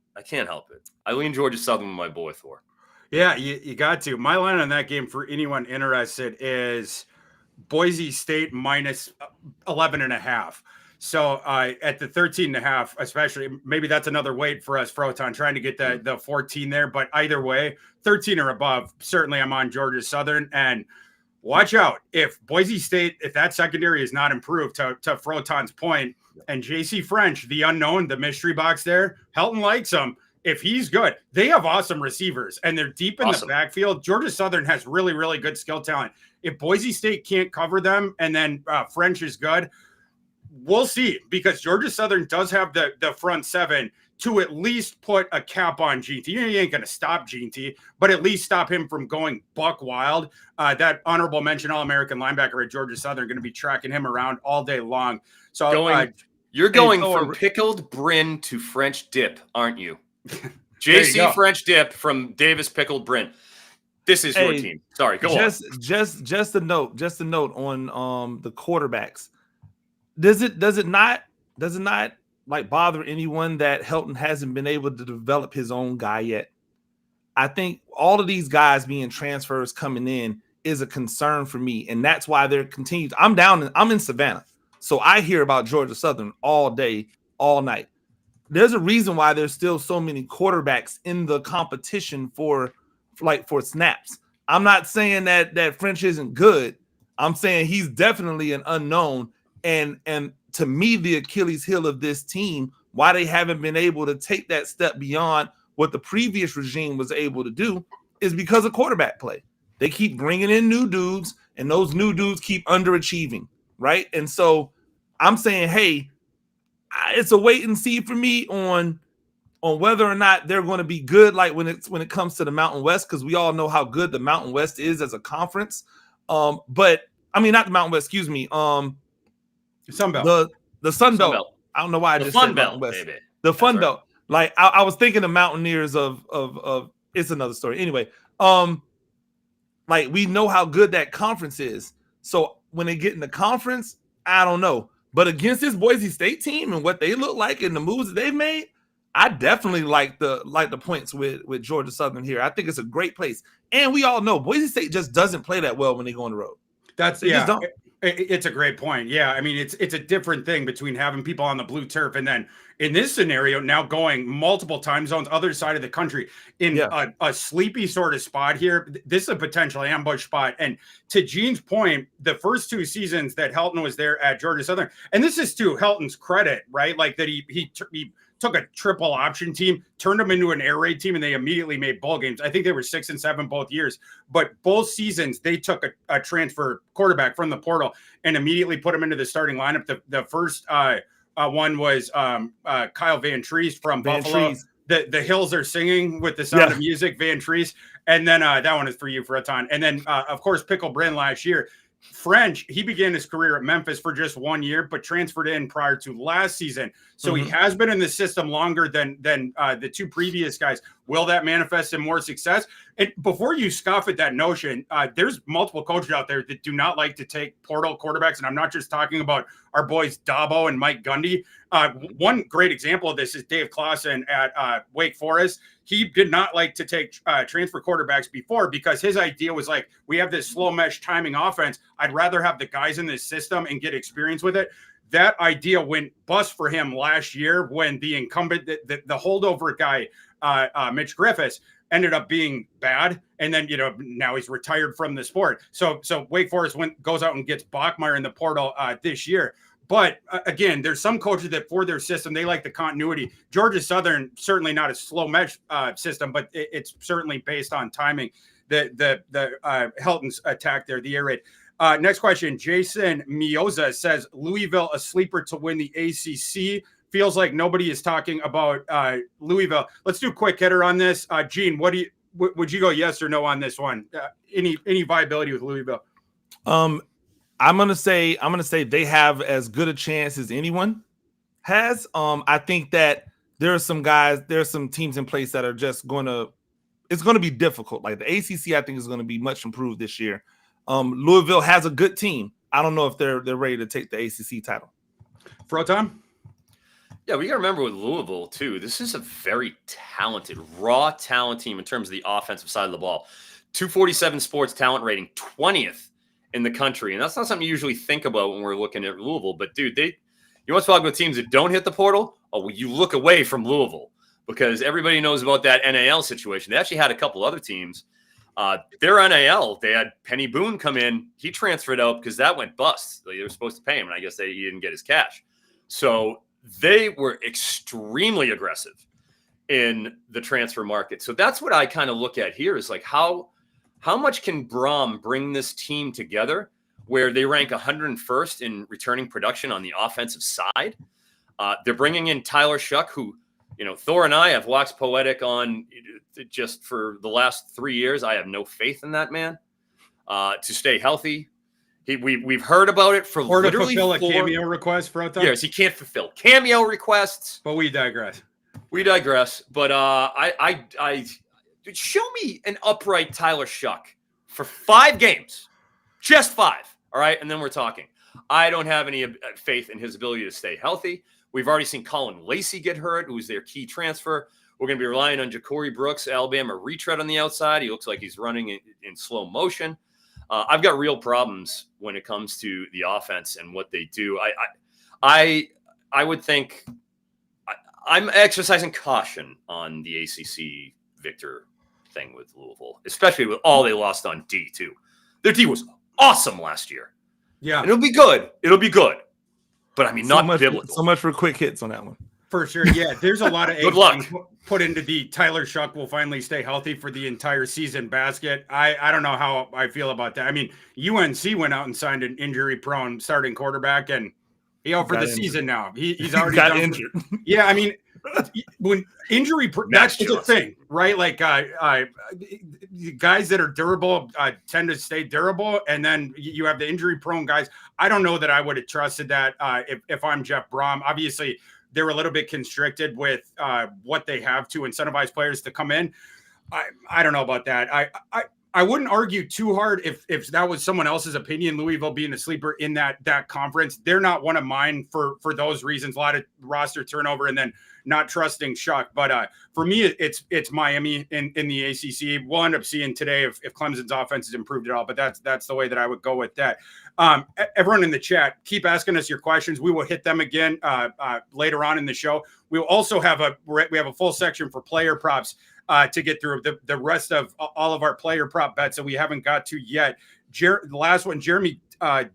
I lean Georgia Southern with my boy Thor. Yeah, you got to. My line on that game for anyone interested is Boise State minus 11.5. So at the 13.5, especially, maybe that's another weight for us, Froton, trying to get the 14 there. But either way, 13 or above, certainly I'm on Georgia Southern. And watch out. If Boise State, if that secondary is not improved, to Froton's point, and JC French, the unknown, the mystery box there, Helton likes him. If he's good, they have awesome receivers, and they're deep in the backfield. Georgia Southern has really, really good skill talent. If Boise State can't cover them, and then French is good, we'll see, because Georgia Southern does have the front 7 to at least put a cap on GT. You ain't going to stop GT, but at least stop him from going buck wild. That honorable mention All-American linebacker at Georgia Southern going to be tracking him around all day long. So you're going from pickled Bryn to French dip, aren't you? JC French dip from Davis pickled Bryn. This is your team. Sorry, go on. Just a note on the quarterbacks. Does it not like bother anyone that Helton hasn't been able to develop his own guy yet? I think all of these guys being transfers coming in is a concern for me, and that's why they're continued. I'm in Savannah, so I hear about Georgia Southern all day, all night. There's a reason why there's still so many quarterbacks in the competition for snaps. I'm not saying that French isn't good. I'm saying he's definitely an unknown. And to me, the Achilles heel of this team, why they haven't been able to take that step beyond what the previous regime was able to do, is because of quarterback play. They keep bringing in new dudes, and those new dudes keep underachieving, right? And so I'm saying, hey, it's a wait and see for me on whether or not they're going to be good, like when it comes to the Mountain West, because we all know how good the Mountain West is as a conference. But I mean, not the Mountain West, excuse me. Sun Belt. The Sun Belt. I don't know why I just said Mountain West. Baby. The Fun Belt. Like I was thinking the Mountaineers of it's another story. Anyway, like we know how good that conference is. So when they get in the conference, I don't know. But against this Boise State team and what they look like and the moves that they've made, I definitely like the points with Georgia Southern here. I think it's a great place. And we all know Boise State just doesn't play that well when they go on the road. It's a great point. Yeah, I mean, it's a different thing between having people on the blue turf and then in this scenario now going multiple time zones, other side of the country in a sleepy sort of spot here. This is a potential ambush spot. And to Gene's point, the first 2 seasons that Helton was there at Georgia Southern, and this is to Helton's credit, right? Like that he took a triple option team, turned them into an air raid team, and they immediately made bowl games. I think they were 6 and 7 both years, but both seasons they took a transfer quarterback from the portal and immediately put him into the starting lineup. The first one was Kyle Van Treese from Buffalo. The hills are singing with the sound of music, Van Treese. And then that one is for you, Froton. And then, of course, Pickle Bryn last year. French, he began his career at Memphis for just 1 year, but transferred in prior to last season. So he has been in the system longer than the 2 previous guys. Will that manifest in more success? And before you scoff at that notion, there's multiple coaches out there that do not like to take portal quarterbacks. And I'm not just talking about our boys Dabo and Mike Gundy. One great example of this is Dave Clawson at Wake Forest. He did not like to take transfer quarterbacks before because his idea was like, we have this slow mesh timing offense. I'd rather have the guys in this system and get experience with it. That idea went bust for him last year when the incumbent, the holdover guy, Mitch Griffiths, ended up being bad. And then, now he's retired from the sport. So Wake Forest goes out and gets Bachmeier in the portal this year. But again, there's some coaches that for their system, they like the continuity. Georgia Southern, certainly not a slow mesh system, but it's certainly based on timing. The Helton's attack there, the air raid. Next question. Jason Mioza says, Louisville a sleeper to win the ACC. Feels like nobody is talking about Louisville. Let's do a quick hitter on this. Gene, would you go yes or no on this one? Any viability with Louisville? I'm gonna say they have as good a chance as anyone has. I think that there are some teams in place that are just it's gonna be difficult. Like the ACC, I think is gonna be much improved this year. Louisville has a good team. I don't know if they're ready to take the ACC title. Froton? Yeah, we got to remember with Louisville, too, this is a very talented, raw talent team in terms of the offensive side of the ball. 247 sports talent rating, 20th in the country. And that's not something you usually think about when we're looking at Louisville. But, dude, you want to talk about teams that don't hit the portal? Oh, well, you look away from Louisville because everybody knows about that NAL situation. They actually had a couple other teams. Their NAL, they had Penny Boone come in. He transferred out because that went bust. They were supposed to pay him, and I guess he didn't get his cash. So they were extremely aggressive in the transfer market. So that's what I kind of look at here is like how much can Brom bring this team together where they rank 101st in returning production on the offensive side. They're bringing in Tyler Shuck, who, Thor and I have waxed poetic on just for the last 3 years. I have no faith in that man to stay healthy. We've heard about it for or literally to fulfill a cameo request, Froton. Yes, he can't fulfill cameo requests. But we digress. But show me an upright Tyler Shuck for 5 games, just 5. All right, and then we're talking. I don't have any faith in his ability to stay healthy. We've already seen Colin Lacey get hurt, who's their key transfer. We're going to be relying on Ja'Cory Brooks, Alabama retread on the outside. He looks like he's running in slow motion. I've got real problems when it comes to the offense and what they do. I would think I'm exercising caution on the ACC Victor thing with Louisville, especially with all they lost on D too. Their D was awesome last year. Yeah, and it'll be good. But I mean, not biblical. So much for quick hits on that one. For sure. Yeah, there's a lot of Good luck. Put into the Tyler Shuck will finally stay healthy for the entire season basket. I don't know how I feel about that. I mean, UNC went out and signed an injury-prone starting quarterback, and he out for the season now. He's already got injured. Yeah, I mean, when that's the thing, right? Like guys that are durable tend to stay durable, and then you have the injury-prone guys. I don't know that I would have trusted that if I'm Jeff Brom. Obviously, they're a little bit constricted with what they have to incentivize players to come in. I don't know about that. I wouldn't argue too hard if that was someone else's opinion, Louisville being a sleeper in that conference. They're not one of mine for those reasons, a lot of roster turnover and then not trusting Shuck. But for me, it's Miami in the ACC. We'll end up seeing today if Clemson's offense has improved at all, but that's the way that I would go with that. Everyone in the chat, keep asking us your questions. We will hit them again later on in the show. We'll also have a full section for player props to get through the rest of all of our player prop bets that we haven't got to yet. The last one, Jeremy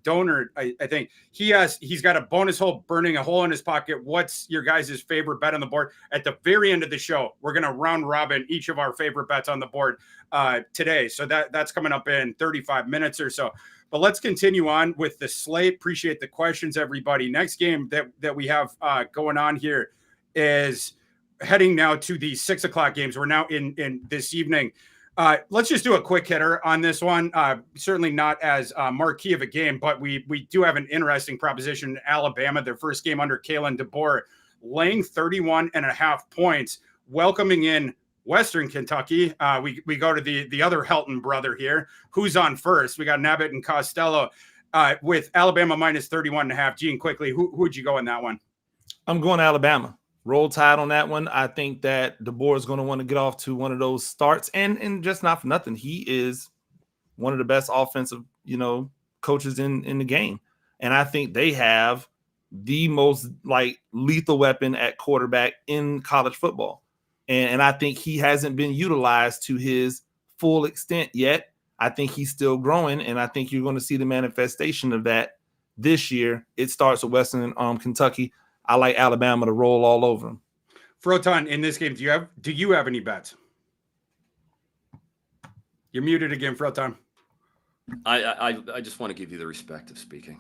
Donor, I think he's got a bonus hole burning a hole in his pocket. What's your guys' favorite bet on the board? At the very end of the show, we're going to round robin each of our favorite bets on the board today. So that's coming up in 35 minutes or so. But let's continue on with the slate. Appreciate the questions, everybody. Next game that we have going on here is heading now to the 6 o'clock games. We're now in this evening. Let's just do a quick hitter on this one. Certainly not as marquee of a game, but we do have an interesting proposition in Alabama, their first game under Kalen DeBoer, laying 31.5 points, welcoming in Western Kentucky. We go to the other Helton brother here. Who's on first? We got Nabbit and Costello with Alabama minus 31.5. Gene, quickly, who'd you go in that one? I'm going Alabama. Roll Tide on that one. I think that DeBoer is going to want to get off to one of those starts, and just not for nothing, he is one of the best offensive, coaches in the game, and I think they have the most lethal weapon at quarterback in college football, and I think he hasn't been utilized to his full extent yet. I think he's still growing, and I think you're going to see the manifestation of that this year. It starts with Western Kentucky. I like Alabama to roll all over them. Froton, in this game, do you have any bets? You're muted again, Froton. I just want to give you the respect of speaking.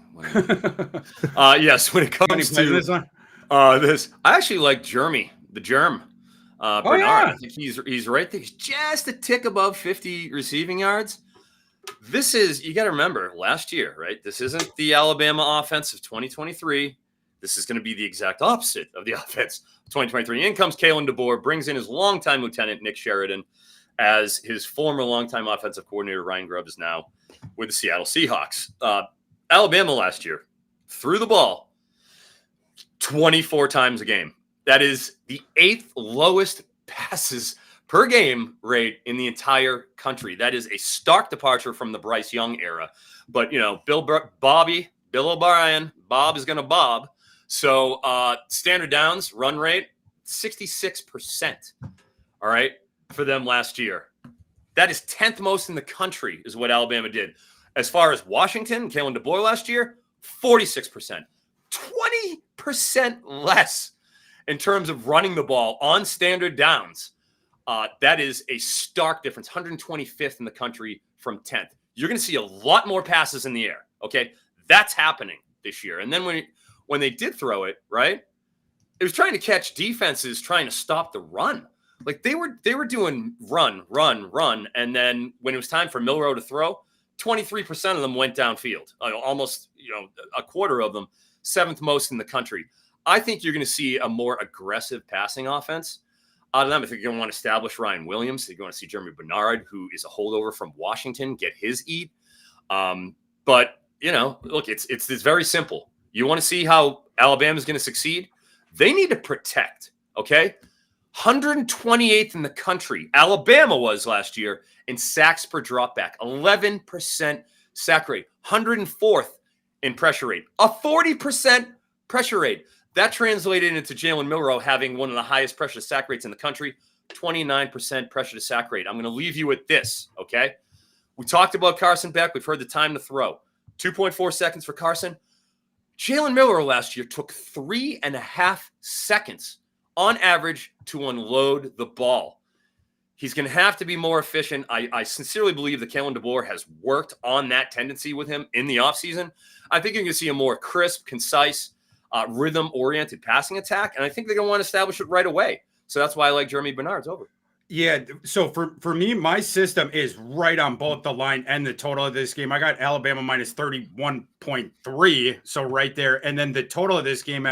Yes, when it comes to this one, I actually like Jeremy, the Germ. Bernard. Yeah. I think he's right there. He's just a tick above 50 receiving yards. This is, you got to remember, last year, right? This isn't the Alabama offense of 2023. This is going to be the exact opposite of the offense of 2023. In comes Kalen DeBoer, brings in his longtime lieutenant, Nick Sheridan, as his former longtime offensive coordinator, Ryan Grubb, is now with the Seattle Seahawks. Alabama last year threw the ball 24 times a game. That is the 8th lowest passes per game rate in the entire country. That is a stark departure from the Bryce Young era. But, Bill O'Brien, Bob is going to bob. So standard downs, run rate, 66%. All right, for them last year. That is 10th most in the country is what Alabama did. As far as Washington, Kalen DeBoer last year, 46%. 20% less in terms of running the ball on standard downs. That is a stark difference. 125th in the country from 10th. You're going to see a lot more passes in the air. Okay, that's happening this year. And then when they did throw it, right, it was trying to catch defenses trying to stop the run. Like they were doing run, and then when it was time for Milroe to throw, 23% of them went downfield. Almost, a quarter of them, 7th most in the country. I think you're going to see a more aggressive passing offense out of them. I think you're going to want to establish Ryan Williams. You're going to see Jeremy Bernard, who is a holdover from Washington, get his eat. But look, it's very simple. You want to see how Alabama is going to succeed? They need to protect, okay? 128th in the country, Alabama was last year in sacks per dropback, 11% sack rate, 104th in pressure rate, a 40% pressure rate. That translated into Jalen Milroe having one of the highest pressure to sack rates in the country, 29% pressure to sack rate. I'm going to leave you with this, okay? We talked about Carson Beck. We've heard the time to throw. 2.4 seconds for Carson. Jalen Milroe last year took 3.5 seconds on average to unload the ball. He's going to have to be more efficient. I sincerely believe that Kalen DeBoer has worked on that tendency with him in the offseason. I think you're going to see a more crisp, concise, rhythm-oriented passing attack, and I think they're going to want to establish it right away. So that's why I like Jeremy Bernard's over. Yeah, so for me, my system is right on both the line and the total of this game. I got Alabama minus 31.3, so right there. And then the total of this game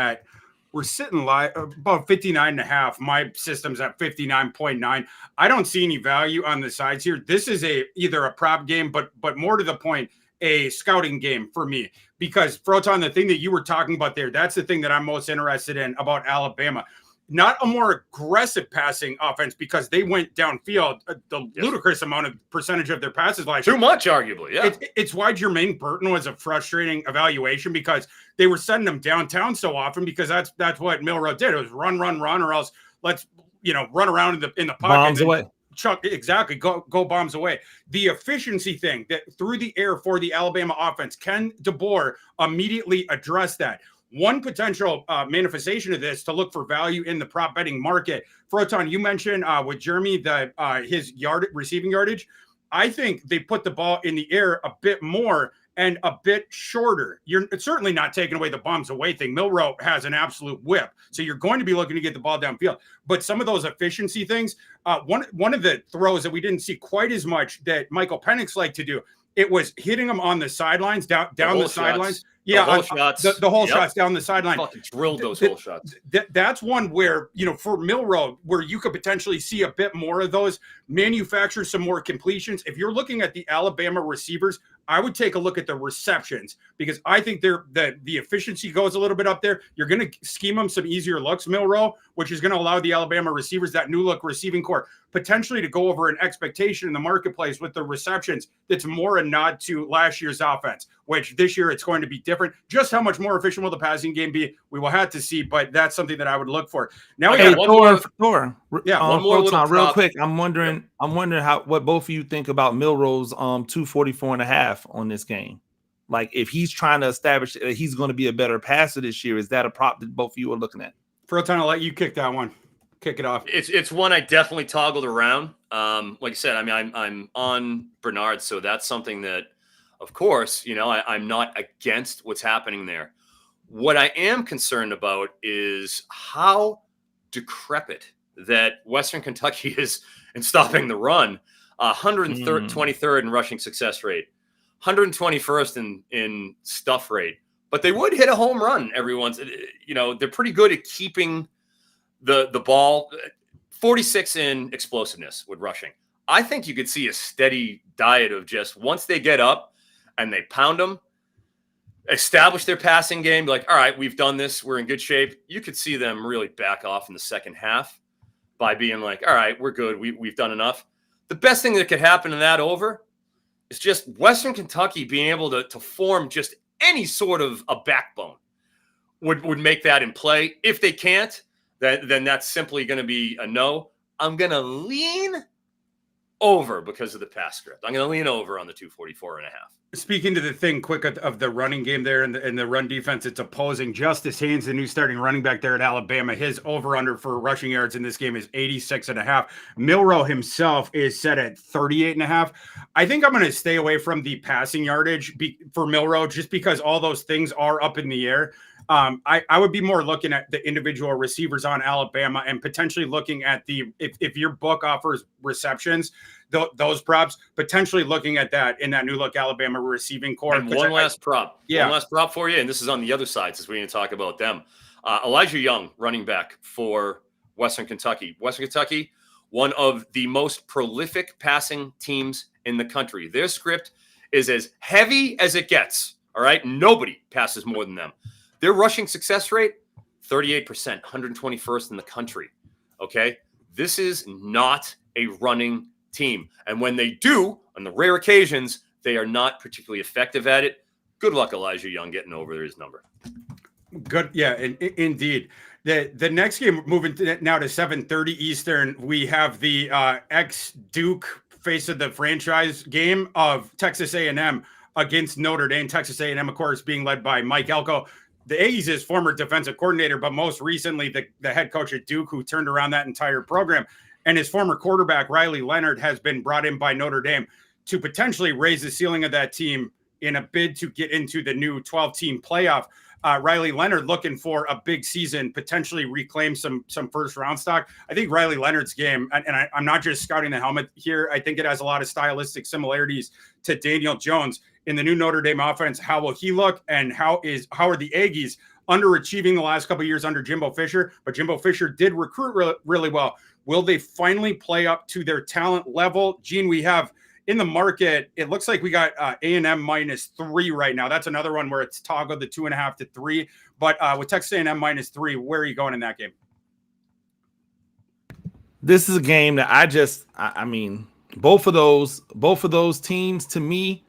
we're sitting live about 59.5. My system's at 59.9. I don't see any value on the sides here. This is either a prop game, but more to the point, a scouting game for me. Because, Froton, the thing that you were talking about there, that's the thing that I'm most interested in about Alabama. Not a more aggressive passing offense because they went downfield ludicrous amount of percentage of their passes last year. Too much, arguably, yeah. It's why Jermaine Burton was a frustrating evaluation because they were sending them downtown so often because that's what Milroe did. It was run, or else let's run around in the pocket. Bombs away. Chuck, exactly. Go bombs away. The efficiency thing that through the air for the Alabama offense, can DeBoer immediately address that? One potential manifestation of this to look for value in the prop betting market. Froton, you mentioned with Jeremy that his receiving yardage. I think they put the ball in the air a bit more and a bit shorter. You're certainly not taking away the bombs away thing. Milroe has an absolute whip. So you're going to be looking to get the ball downfield. But some of those efficiency things, one of the throws that we didn't see quite as much that Michael Penix liked to do, it was hitting them on the sidelines, down the sidelines. Yeah, the whole shots. The whole shots down the sideline. Fucking drilled those whole shots. That's one where, for Milroe, where you could potentially see a bit more of those, manufacture some more completions. If you're looking at the Alabama receivers, I would take a look at the receptions, because I think the efficiency goes a little bit up there. You're going to scheme them some easier looks, Milroe, which is going to allow the Alabama receivers, that new look receiving core, potentially to go over an expectation in the marketplace with the receptions that's more a nod to last year's offense, which this year it's going to be different. Just how much more efficient will the passing game be? We will have to see, but that's something that I would look for. Now, Thor. Yeah, one more little real quick. I'm wondering what both of you think about Milroe's 244.5 on this game. Like, if he's trying to establish that he's going to be a better passer this year, is that a prop that both of you are looking at? Froton, I'll let you kick that one. Kick it off. It's one I definitely toggled around. Like I said, I mean, I'm on Bernard, so that's something that, of course, I'm not against what's happening there. What I am concerned about is how decrepit that Western Kentucky is in stopping the run. 123rd in rushing success rate, 121st in stuff rate. But they would hit a home run every once. They're pretty good at keeping the ball. 46 in explosiveness with rushing. I think you could see a steady diet of just, once they get up and they pound them, establish their passing game, like, all right, we've done this, we're in good shape. You could see them really back off in the second half by being like, all right, we're good, we've done enough. The best thing that could happen in that over is just Western Kentucky being able to form just any sort of a backbone would make that in play. If they can't, then that's simply going to be a no. I'm going to lean over because of the pass script. I'm going to lean over on the 244.5. Speaking to the thing quick of the running game there and the run defense, it's opposing. Justice Haynes, the new starting running back there at Alabama, his over-under for rushing yards in this game is 86.5. Milroe himself is set at 38.5. I think I'm going to stay away from the passing yardage for Milroe, just because all those things are up in the air. I would be more looking at the individual receivers on Alabama and potentially looking at if your book offers receptions, those props, potentially looking at that in that new look Alabama receiving core. And one last prop for you, and this is on the other side since we didn't talk about them. Elijah Young, running back for Western Kentucky. Western Kentucky, one of the most prolific passing teams in the country. Their script is as heavy as it gets. All right, nobody passes more than them. Their rushing success rate, 38%, 121st in the country. Okay, this is not a running team. And when they do, on the rare occasions, they are not particularly effective at it. Good luck, Elijah Young, getting over his number. Good. Yeah, indeed. The next game, moving now to 7:30 Eastern, we have the ex-Duke face of the franchise game of Texas A&M against Notre Dame. Texas A&M, of course, being led by Mike Elko. The Aggies is former defensive coordinator, but most recently the head coach at Duke, who turned around that entire program. And his former quarterback, Riley Leonard, has been brought in by Notre Dame to potentially raise the ceiling of that team in a bid to get into the new 12-team playoff. Riley Leonard looking for a big season, potentially reclaim some first-round stock. I think Riley Leonard's game, and I'm not just scouting the helmet here, I think it has a lot of stylistic similarities to Daniel Jones. In the new Notre Dame offense, how will he look, and how are the Aggies underachieving the last couple of years under Jimbo Fisher? But Jimbo Fisher did recruit really well. Will they finally play up to their talent level? Gene, we have in the market, it looks like we got A&M -3 right now. That's another one where it's toggled the 2.5 to 3. But with Texas A&M -3, where are you going in that game? This is a game that I mean, both of those teams to me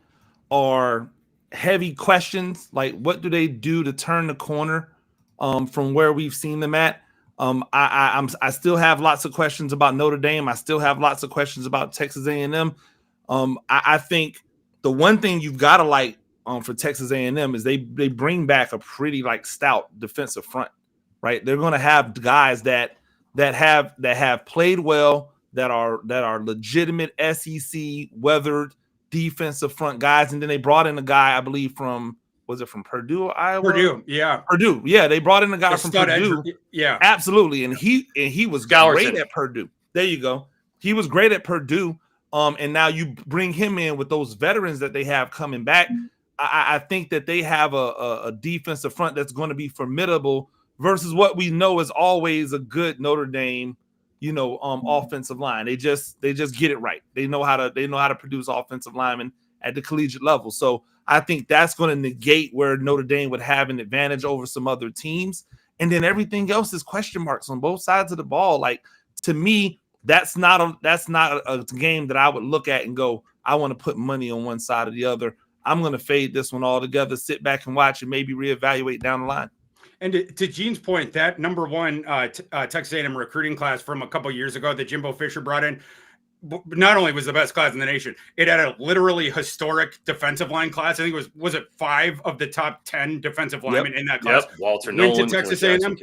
are heavy questions. Like, what do they do to turn the corner from where we've seen them at? I still have lots of questions about Notre Dame. I still have lots of questions about Texas A&M. I think the one thing you've got to like for Texas A&M is they bring back a pretty stout defensive front, right? They're going to have guys that have played well, that are legitimate SEC weathered defensive front guys, and then they brought in a guy, I believe, from Purdue or Iowa? Purdue, yeah. Purdue, yeah. They brought in a guy from Purdue. Yeah. Absolutely. And he was great at Purdue. There you go. He was great at Purdue. And now you bring him in with those veterans that they have coming back. I think that they have a defensive front that's going to be formidable versus what we know is always a good Notre Dame, offensive line. They just get it right. They know how to produce offensive linemen at the collegiate level. So I think that's going to negate where Notre Dame would have an advantage over some other teams. And then everything else is question marks on both sides of the ball. Like, to me, that's not a game that I would look at and go, I want to put money on one side or the other. I'm going to fade this one altogether, sit back and watch, and maybe reevaluate down the line. And to Gene's point, that number one Texas A&M recruiting class from a couple years ago that Jimbo Fisher brought in, not only was the best class in the nation, it had a literally historic defensive line class. I think it was it 5 of the top 10 defensive linemen in that class. Walter went Nolan to Texas A&M.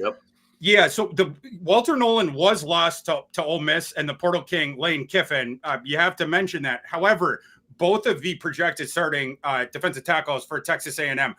Yeah, so the Walter Nolan was lost to Ole Miss and the Portal King Lane Kiffin. You have to mention that. However, both of the projected starting defensive tackles for Texas A&M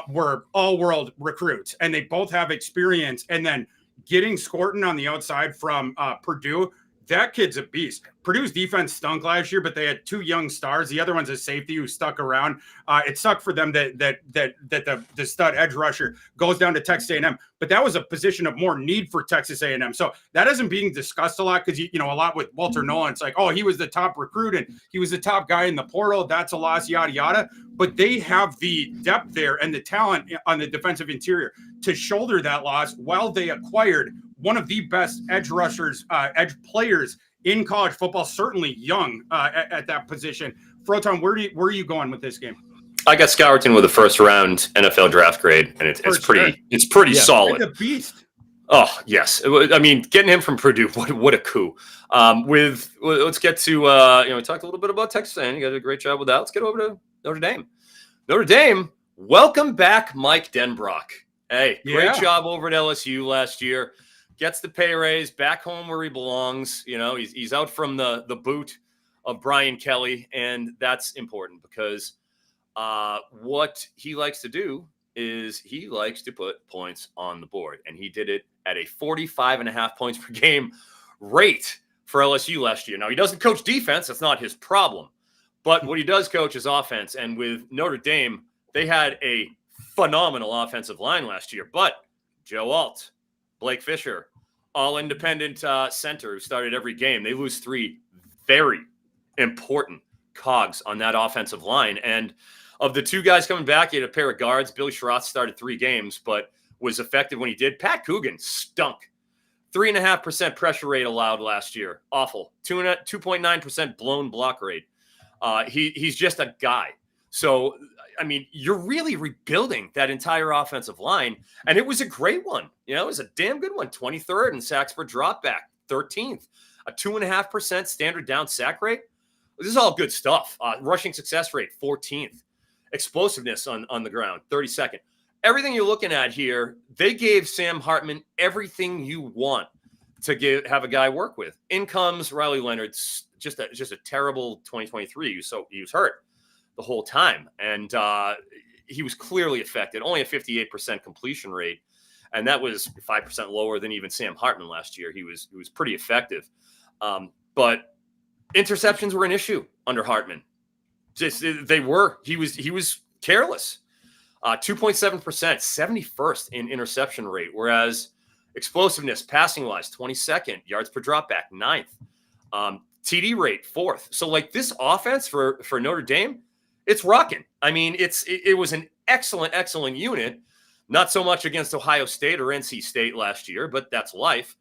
were all-world recruits, and they both have experience. And then getting Scorton on the outside from Purdue, that kid's a beast. Purdue's defense stunk last year, but they had 2 young stars. The other one's a safety who stuck around. It sucked for them that the stud edge rusher goes down to Texas A&M, but that was a position of more need for Texas A&M. So that isn't being discussed a lot because a lot with Walter Nolan, it's like, oh, he was the top recruit and he was the top guy in the portal. That's a loss, yada yada. But they have the depth there and the talent on the defensive interior to shoulder that loss while they acquired one of the best edge rushers, edge players in college football, certainly young at that position. Froton, where are you going with this game? I got Scourton with a first-round NFL draft grade, and it's pretty solid. It's a beast. Oh yes, I mean, getting him from Purdue, what a coup! Let's get to we talked a little bit about Texas A&M. You guys did a great job with that. Let's get over to Notre Dame. Notre Dame, welcome back, Mike Denbrock. Hey, great job over at LSU last year. Gets the pay raise, back home where he belongs. He's out from the boot of Brian Kelly, and that's important because what he likes to do is he likes to put points on the board, and he did it at a 45.5 points per game rate for LSU last year. Now, he doesn't coach defense. That's not his problem. But what he does coach is offense, and with Notre Dame, they had a phenomenal offensive line last year. But Joe Alt, Blake Fisher, all independent center who started every game. They lose 3 very important cogs on that offensive line. And of the 2 guys coming back, he had a pair of guards. Billy Sherratt started 3 games, but was effective when he did. Pat Coogan stunk. 3.5% pressure rate allowed last year. Awful. 2.9% blown block rate. He's just a guy. So, I mean, you're really rebuilding that entire offensive line, and it was a great one. It was a damn good one. 23rd in sacks per dropback, 13th, a 2.5% standard down sack rate. This is all good stuff. Rushing success rate, 14th. Explosiveness on the ground, 32nd. Everything you're looking at here, they gave Sam Hartman everything you want to have a guy work with. In comes Riley Leonard, just a terrible 2023. So he was hurt the whole time, and he was clearly affected. Only a 58% completion rate, and that was 5% lower than even Sam Hartman last year. He was pretty effective, but interceptions were an issue under Hartman. He was careless. 2.7%, 71st in interception rate, whereas explosiveness, passing wise, 22nd, yards per dropback, 9th, TD rate, 4th. So like this offense for Notre Dame, it's rocking. I mean, it was an excellent unit. Not so much against Ohio State or NC State last year, but that's life.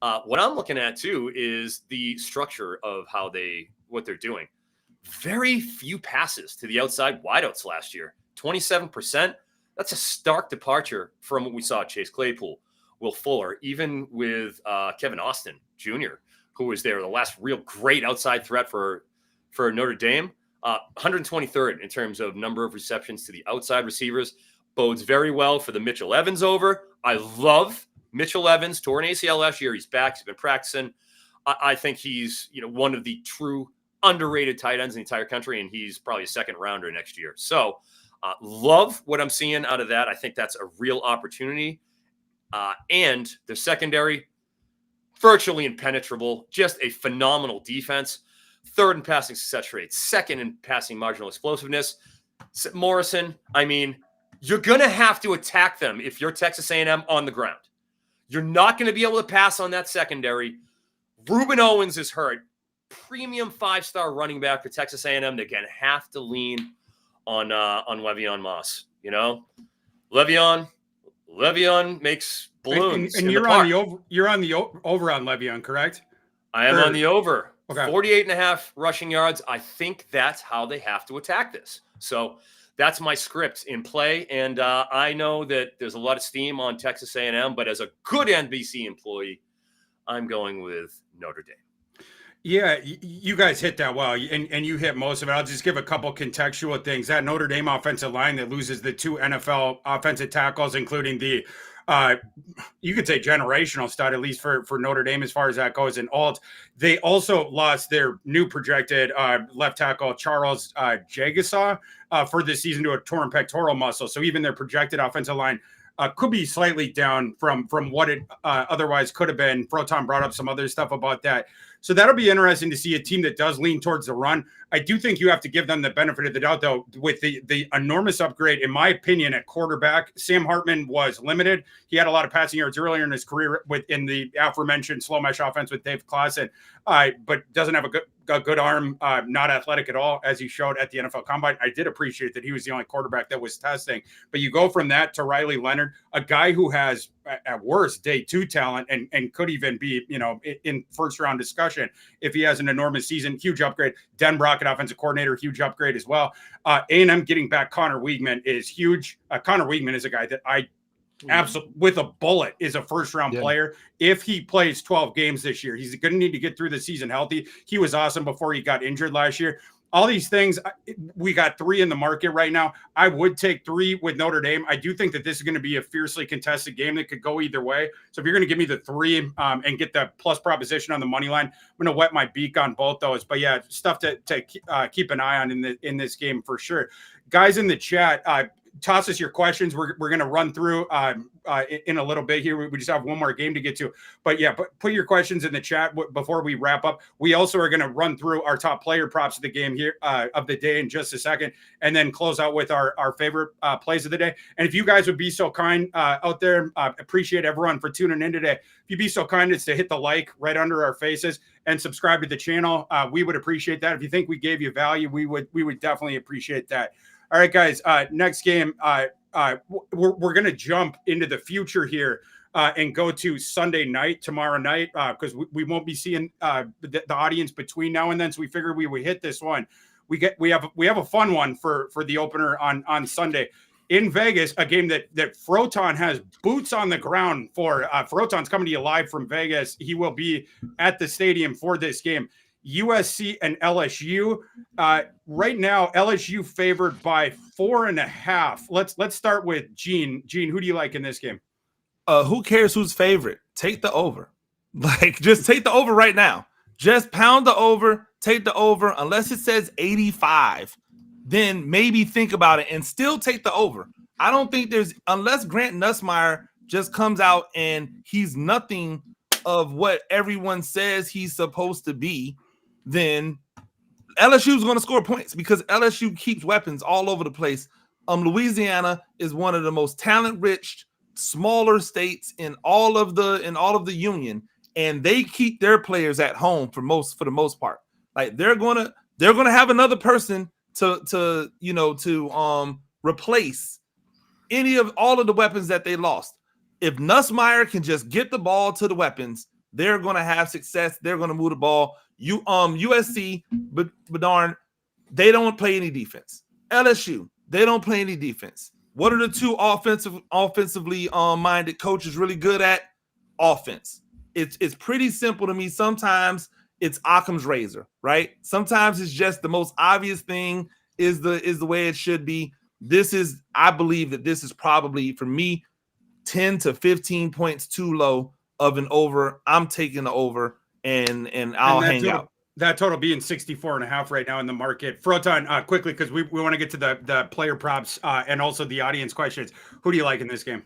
What I'm looking at too is the structure of what they're doing. Very few passes to the outside wideouts last year. 27%. That's a stark departure from what we saw at Chase Claypool, Will Fuller, even with Kevin Austin Jr., who was there, the last real great outside threat for Notre Dame. 123rd in terms of number of receptions to the outside receivers. Bodes very well for the Mitchell Evans over. I love Mitchell Evans. Tore an ACL last year. He's back. He's been practicing. I think he's one of the true underrated tight ends in the entire country, and he's probably a second rounder next year. So love what I'm seeing out of that. I think that's a real opportunity. And the secondary, virtually impenetrable, just a phenomenal defense. 3rd in passing success rate, 2nd in passing marginal explosiveness. Morrison, I mean, you're going to have to attack them if you're Texas A&M on the ground. You're not going to be able to pass on that secondary. Reuben Owens is hurt. Premium 5-star running back for Texas A&M. They're going to have to lean on Le'Veon Moss. You know, Le'Veon makes balloons. And you're on the over. You're on the over on Le'Veon, correct? I am on the over. Okay. 48.5 rushing yards. I think that's how they have to attack this. So that's my script in play. And I know that there's a lot of steam on Texas A&M, but as a good NBC employee, I'm going with Notre Dame. Yeah, you guys hit that well, and you hit most of it. I'll just give a couple contextual things. That Notre Dame offensive line that loses the 2 NFL offensive tackles, including the you could say generational stud, at least for Notre Dame as far as that goes, and Alt. They also lost their new projected left tackle, Charles Jagasaw, for this season to a torn pectoral muscle. So even their projected offensive line could be slightly down from what it otherwise could have been. Froton brought up some other stuff about that. So that'll be interesting to see a team that does lean towards the run. I do think you have to give them the benefit of the doubt, though, with the enormous upgrade, in my opinion, at quarterback. Sam Hartman was limited. He had a lot of passing yards earlier in his career in the aforementioned slow mesh offense with Dave Clawson, but doesn't have a good arm, not athletic at all, as he showed at the NFL Combine. I did appreciate that he was the only quarterback that was testing. But you go from that to Riley Leonard, a guy who has, at worst, day 2 talent and could even be, in first-round discussion if he has an enormous season. Huge upgrade. Den Brockett, offensive coordinator, huge upgrade as well. A&M getting back Connor Weigman is huge. Connor Weigman is a guy that I absolutely, with a bullet, is a first-round player. If he plays 12 games this year, he's going to need to get through the season healthy. He was awesome before he got injured last year. All these things, we got 3 in the market right now. I would take 3 with Notre Dame. I do think that this is going to be a fiercely contested game that could go either way. So if you're going to give me the 3 and get the plus proposition on the money line, I'm going to wet my beak on both those. But yeah, stuff to keep an eye on in this game for sure. Guys in the chat, toss us your questions. We're going to run through in a little bit here. We just have one more game to get to. But yeah, put your questions in the chat before we wrap up. We also are going to run through our top player props of the game here of the day in just a second, and then close out with our favorite plays of the day. And if you guys would be so kind out there, appreciate everyone for tuning in today. If you'd be so kind as to hit the like right under our faces and subscribe to the channel, we would appreciate that. If you think we gave you value, we would definitely appreciate that. All right, guys, next game, we're going to jump into the future here and go to Sunday night, tomorrow night, because we won't be seeing the audience between now and then. So we figured we would hit this one. We have a fun one for the opener on Sunday in Vegas, a game that Froton has boots on the ground for. Froton's coming to you live from Vegas. He will be at the stadium for this game. USC and LSU. Right now, LSU favored by 4.5. Let's start with Gene. Gene, who do you like in this game? Who cares who's favorite? Take the over. Just take the over right now. Just pound the over. Take the over. Unless it says 85, then maybe think about it and still take the over. I don't think unless Grant Nussmeier just comes out and he's nothing of what everyone says he's supposed to be, then LSU is going to score points because LSU keeps weapons all over the place. Louisiana is one of the most talent-rich, smaller states in all of the union, and they keep their players at home for the most part. Like they're gonna have another person to replace all of the weapons that they lost. If Nussmeier can just get the ball to the weapons, they're going to have success. They're going to move the ball. USC, but darn, they don't play any defense. LSU, they don't play any defense. What are the 2 offensively minded coaches really good at? Offense. It's pretty simple to me. Sometimes it's Occam's razor, right? Sometimes it's just the most obvious thing is the way it should be. I believe that this is probably, for me, 10 to 15 points too low of an over. I'm taking the over and I'll hang out. That total being 64.5 right now in the market. Froton, quickly, because we want to get to the player props and also the audience questions. Who do you like in this game?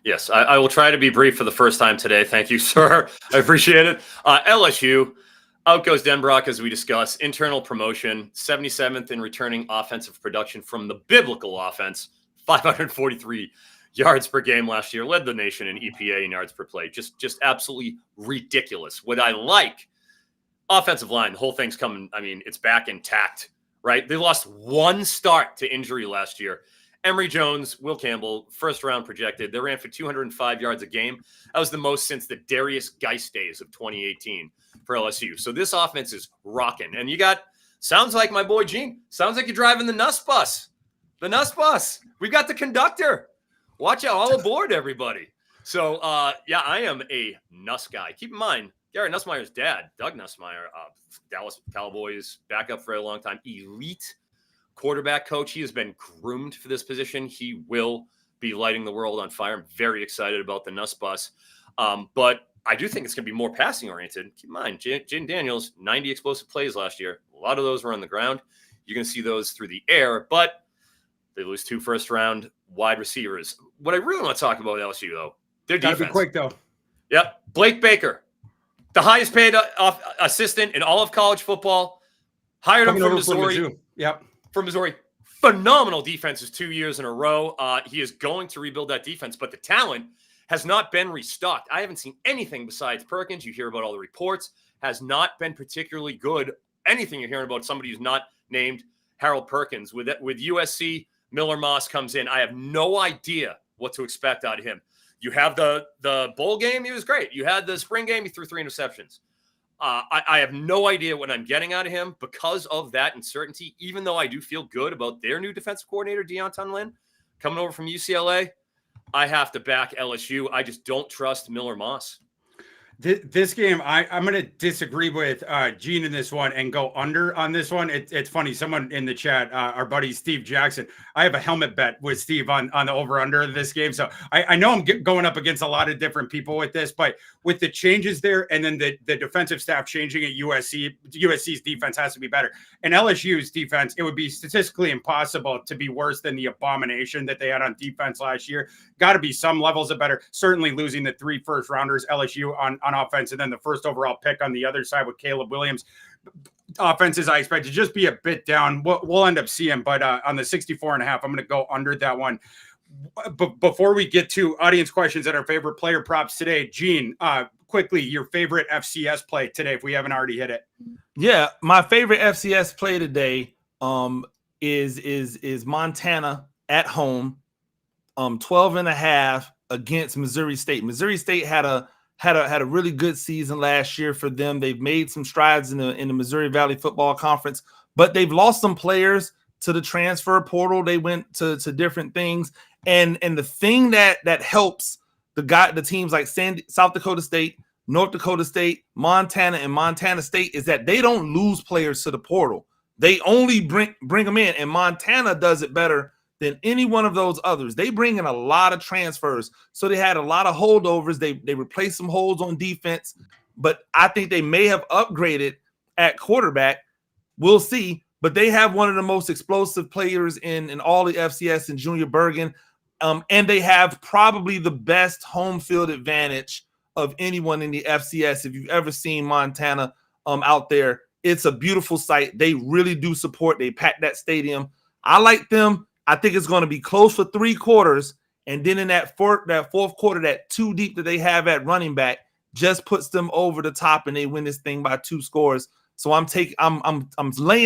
Yes, I will try to be brief for the first time today. Thank you, sir. I appreciate it. LSU, Out goes Denbrock, as we discuss. Internal promotion, 77th in returning offensive production from the biblical offense, 543 yards per game last year. Led the nation in EPA and yards per play. Just absolutely ridiculous. What I like, offensive line, the whole thing's coming. I mean, it's back intact, right? They lost one start to injury last year. Emory Jones, Will Campbell, first round projected. They ran for 205 yards a game. That was the most since the Darius Geist days of 2018 for LSU. So this offense is rocking. And you got, sounds like my boy Gene, sounds like you're driving the Nuss bus. The Nuss bus. We've got the conductor. Watch out, all aboard, everybody. So, yeah, I am a Nuss guy. Keep in mind, Gary Nussmeier's dad, Doug Nussmeier, Dallas Cowboys backup for a long time, elite quarterback coach. He has been groomed for this position. He will be lighting the world on fire. I'm very excited about the Nuss bus. But I do think it's going to be more passing oriented. Keep in mind, Jaden Daniels, 90 explosive plays last year. A lot of those were on the ground. You're going to see those through the air, but they lose 2 first-round wide receivers. What I really want to talk about LSU, though, their defense. Gotta be quick, though. Yep. Blake Baker, the highest paid assistant in all of college football, hired him from Missouri. Yep. From Missouri. Phenomenal defenses 2 years in a row. He is going to rebuild that defense, but the talent has not been restocked. I haven't seen anything besides Perkins. You hear about all the reports. Has not been particularly good. Anything you're hearing about somebody who's not named Harold Perkins. With USC, Miller Moss comes in. I have no idea what to expect out of him. You have the bowl game. He was great. You had the spring game. He threw 3 interceptions. I have no idea what I'm getting out of him because of that uncertainty, even though I do feel good about their new defensive coordinator, Deonton Lynn, coming over from UCLA. I have to back LSU. I just don't trust Miller Moss. This game, I'm going to disagree with Gene in this one and go under on this one. It's funny. Someone in the chat, our buddy Steve Jackson, I have a helmet bet with Steve on the over-under of this game. So I know I'm going up against a lot of different people with this, but with the changes there and then the defensive staff changing at USC's defense has to be better. And LSU's defense, it would be statistically impossible to be worse than the abomination that they had on defense last year. Got to be some levels of better. Certainly losing the 3 first-rounders, LSU on offense, and then the first overall pick on the other side with Caleb Williams. Offenses I expect to just be a bit down. We'll end up seeing, but on the 64.5, I'm going to go under that one. But before we get to audience questions and our favorite player props today, Gene, quickly, your favorite FCS play today, if we haven't already hit it. Yeah, my favorite FCS play today is Montana at home, 12.5 against Missouri State. Missouri State had a really good season last year for them. They've made some strides in the Missouri Valley Football Conference, but they've lost some players to the transfer portal. They went to different things. And the thing that helps the teams like South Dakota State, North Dakota State, Montana, and Montana State is that they don't lose players to the portal. They only bring them in. And Montana does it better than any one of those others. They bring in a lot of transfers. So they had a lot of holdovers. They replaced some holes on defense, but I think they may have upgraded at quarterback. We'll see. But they have one of the most explosive players in all the FCS in Junior Bergen. And they have probably the best home field advantage of anyone in the FCS. If you've ever seen Montana out there, it's a beautiful sight. They really do support. They pack that stadium. I like them. I think it's going to be close for 3 quarters, and then in that fourth quarter, that 2 deep that they have at running back just puts them over the top, and they win this thing by 2 scores. So I'm laying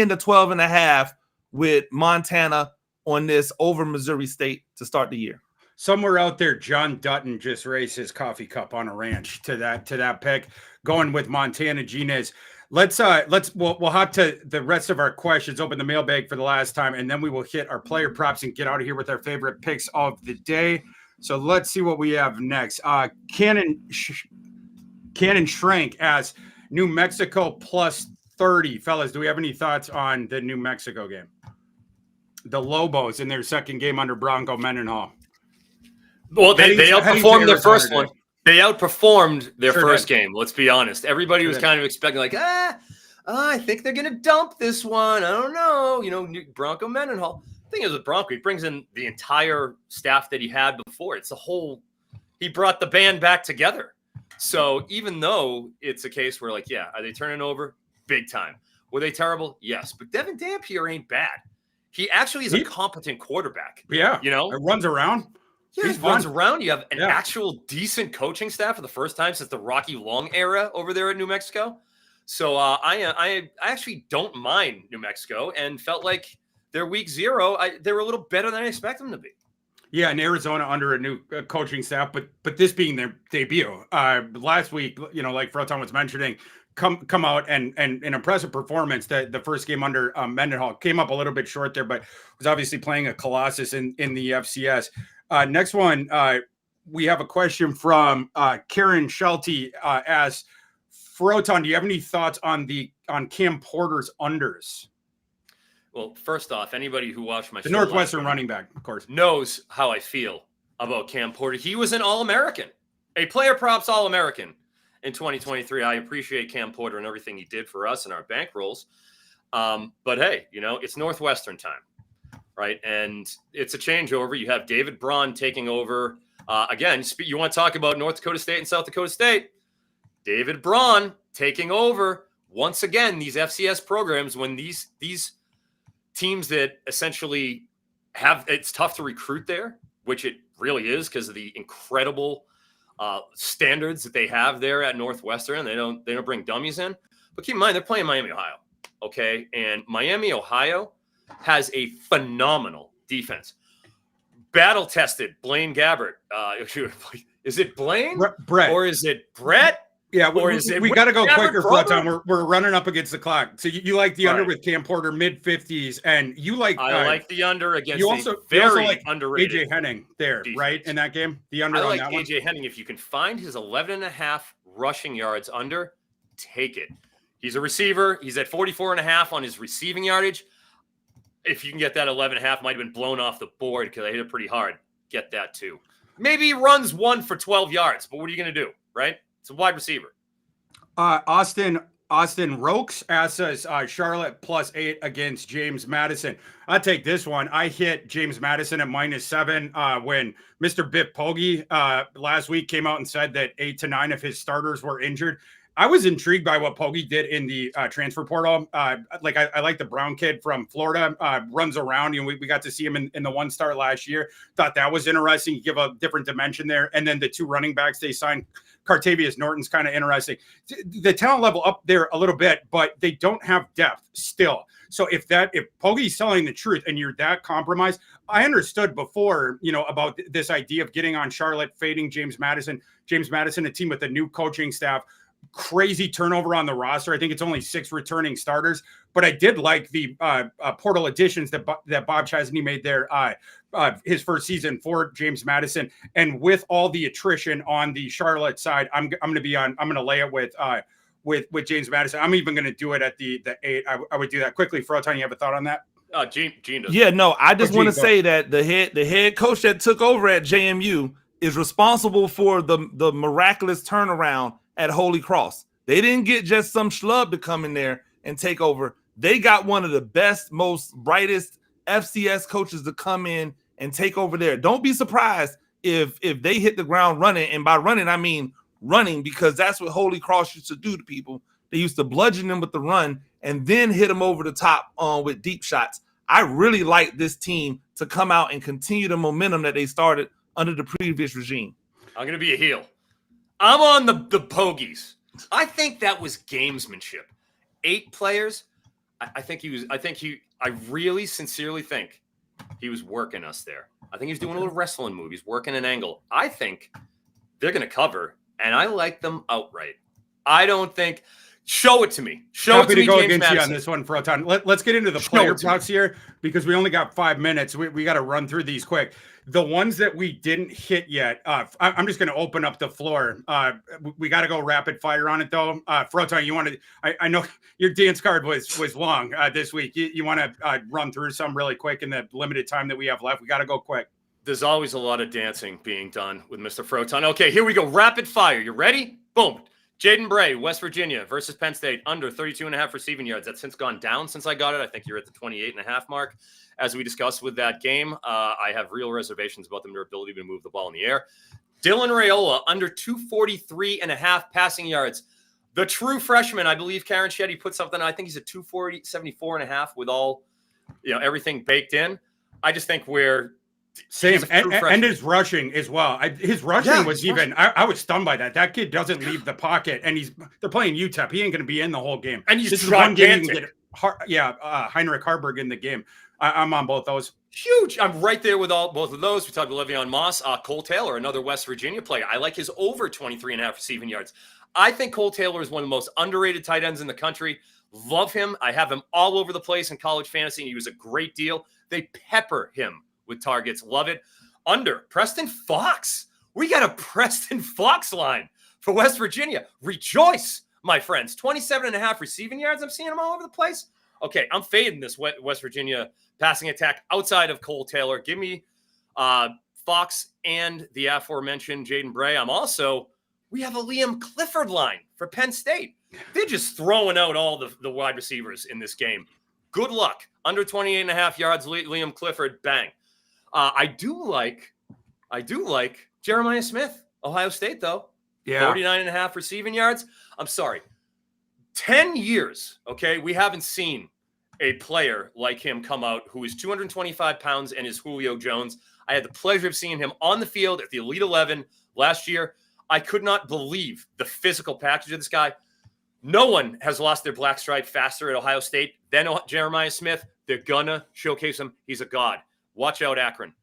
the 12.5 with Montana on this over Missouri State to start the year. Somewhere out there, John Dutton just raised his coffee cup on a ranch to that pick, going with Montana. Gina's. We'll hop to the rest of our questions, open the mailbag for the last time, and then we will hit our player props and get out of here with our favorite picks of the day. So let's see what we have next. Cannon Shrank asks, New Mexico plus 30. Fellas, do we have any thoughts on the New Mexico game? The Lobos in their second game under Bronco Mendenhall. Well, they outperformed their first one. They outperformed their first game. Let's be honest. Everybody was kind of expecting like, I think they're going to dump this one. I don't know. Bronco Mendenhall. The thing is with Bronco, he brings in the entire staff that he had before. He brought the band back together. So even though it's a case where like, yeah, are they turning over? big time. Were they terrible? Yes. But Devin Dampier ain't bad. He actually is a competent quarterback. Yeah. You know? It runs around. Yeah, He's he runs fun. around. You have an actual decent coaching staff for the first time since the Rocky Long era over there in New Mexico. So I actually don't mind New Mexico and felt like their week 0, they were a little better than I expected them to be. Yeah, in Arizona under a new coaching staff, but this being their debut. Last week, like Froton was mentioning, come out and an impressive performance. The first game under Mendenhall came up a little bit short there, but was obviously playing a colossus in the FCS. Next one, we have a question from Karen Shelty asks, Froton, do you have any thoughts on Cam Porter's unders? Well, first off, anybody who watched my the Northwestern running back, of course, knows how I feel about Cam Porter. He was an All-American, a player props All-American in 2023. I appreciate Cam Porter and everything he did for us and our bankrolls. But hey, it's Northwestern time, right? And it's a changeover. You have David Braun taking over. Again, you want to talk about North Dakota State and South Dakota State. David Braun taking over once again. These FCS programs, when these teams that essentially it's tough to recruit there, which it really is because of the incredible standards that they have there at Northwestern. They don't bring dummies in. But keep in mind, they're playing Miami, Ohio. Okay, and Miami, Ohio has a phenomenal defense. Battle tested Blaine Gabbert. Is it Blaine Brett, or is it Brett? Yeah, we got to go quicker, Froton. We're running up against the clock. So you like the under with Cam Porter, mid-50s, and you like... I like the under against you also like underrated AJ Henning there, defense. Right, in that game? The under I like on that AJ Henning. If you can find his 11.5 rushing yards under, take it. He's a receiver. He's at 44.5 on his receiving yardage. If you can get that 11.5, might have been blown off the board because I hit it pretty hard. Get that too. Maybe he runs 1 for 12 yards, but what are you going to do, right? It's a wide receiver. Austin Rokes asks us Charlotte +8 against James Madison. I'll take this one. I hit James Madison at -7 when Mr. Biff Poggi last week came out and said that 8 to 9 of his starters were injured. I was intrigued by what Poggi did in the transfer portal. I like the Brown kid from Florida, runs around. We got to see him in the 1 start last year. Thought that was interesting. Give a different dimension there. And then the 2 running backs they signed, Cartavius Norton's kind of interesting. The talent level up there a little bit, but they don't have depth still. So if Poggi's telling the truth and you're that compromised, I understood before, about this idea of getting on Charlotte, fading James Madison, a team with a new coaching staff. Crazy turnover on the roster. I think it's only 6 returning starters, but I did like the portal additions that Bob Chesney made there his first season for James Madison. And with all the attrition on the Charlotte side, I'm going to lay it with James Madison. I'm even going to do it at the 8. I would do that quickly. Froton, you have a thought on that? Gene does. Yeah, no, I just want to say that the head coach that took over at JMU is responsible for the miraculous turnaround at Holy Cross. They didn't get just some schlub to come in there and take over. They got one of the best, most brightest FCS coaches to come in and take over there. Don't be surprised if they hit the ground running. And by running, I mean running, because that's what Holy Cross used to do to people. They used to bludgeon them with the run and then hit them over the top with deep shots. I really like this team to come out and continue the momentum that they started under the previous regime. I'm going to be a heel. I'm on the Pogies. I think that was gamesmanship. 8 players. I really sincerely think he was working us there. I think he's doing a little wrestling move. He's working an angle. I think they're going to cover, and I like them outright. I don't think. Show it to me. Happy to go against you on this one, Froton. Let's get into the player props here because we only got 5 minutes. We got to run through these quick. The ones that we didn't hit yet, I'm just going to open up the floor. We got to go rapid fire on it, though. Froton, you want to? I know your dance card was long this week. You want to run through some really quick in the limited time that we have left? We got to go quick. There's always a lot of dancing being done with Mr. Froton. Okay, here we go. Rapid fire. You ready? Boom. Jaden Bray, West Virginia versus Penn State, under 32.5 receiving yards. That's since gone down since I got it. I think you're at the 28.5 mark. As we discussed with that game, I have real reservations about their ability to move the ball in the air. Dylan Raiola, under 243.5 passing yards. The true freshman, I believe Karen Shetty put something, I think he's a 240, 74.5 with all, everything baked in. I just think same. And his rushing as well. His rushing was even, I was stunned by that. That kid doesn't leave the pocket, and they're playing UTEP. He ain't going to be in the whole game. And he's this gigantic. Is one game you can get, Heinrich Harburg in the game. I'm on both those. Huge. I'm right there with both of those. We talked about Le'Veon Moss. Cole Taylor, another West Virginia player. I like his over 23.5 receiving yards. I think Cole Taylor is one of the most underrated tight ends in the country. Love him. I have him all over the place in college fantasy. He was a great deal. They pepper him with targets. Love it. Under Preston Fox. We got a Preston Fox line for West Virginia. Rejoice, my friends. 27.5 receiving yards. I'm seeing him all over the place. Okay, I'm fading this West Virginia passing attack outside of Cole Taylor. Give me Fox and the aforementioned Jaden Bray. We have a Liam Clifford line for Penn State. They're just throwing out all the wide receivers in this game. Good luck. Under 28.5 yards, Liam Clifford, bang. I do like Jeremiah Smith, Ohio State, though. Yeah. 49.5 receiving yards. I'm sorry. 10 years, okay, we haven't seen a player like him come out who is 225 pounds and is Julio Jones. I had the pleasure of seeing him on the field at the Elite 11 last year. I could not believe the physical package of this guy. No one has lost their black stripe faster at Ohio State than Jeremiah Smith. They're gonna showcase him. He's a god. Watch out, Akron.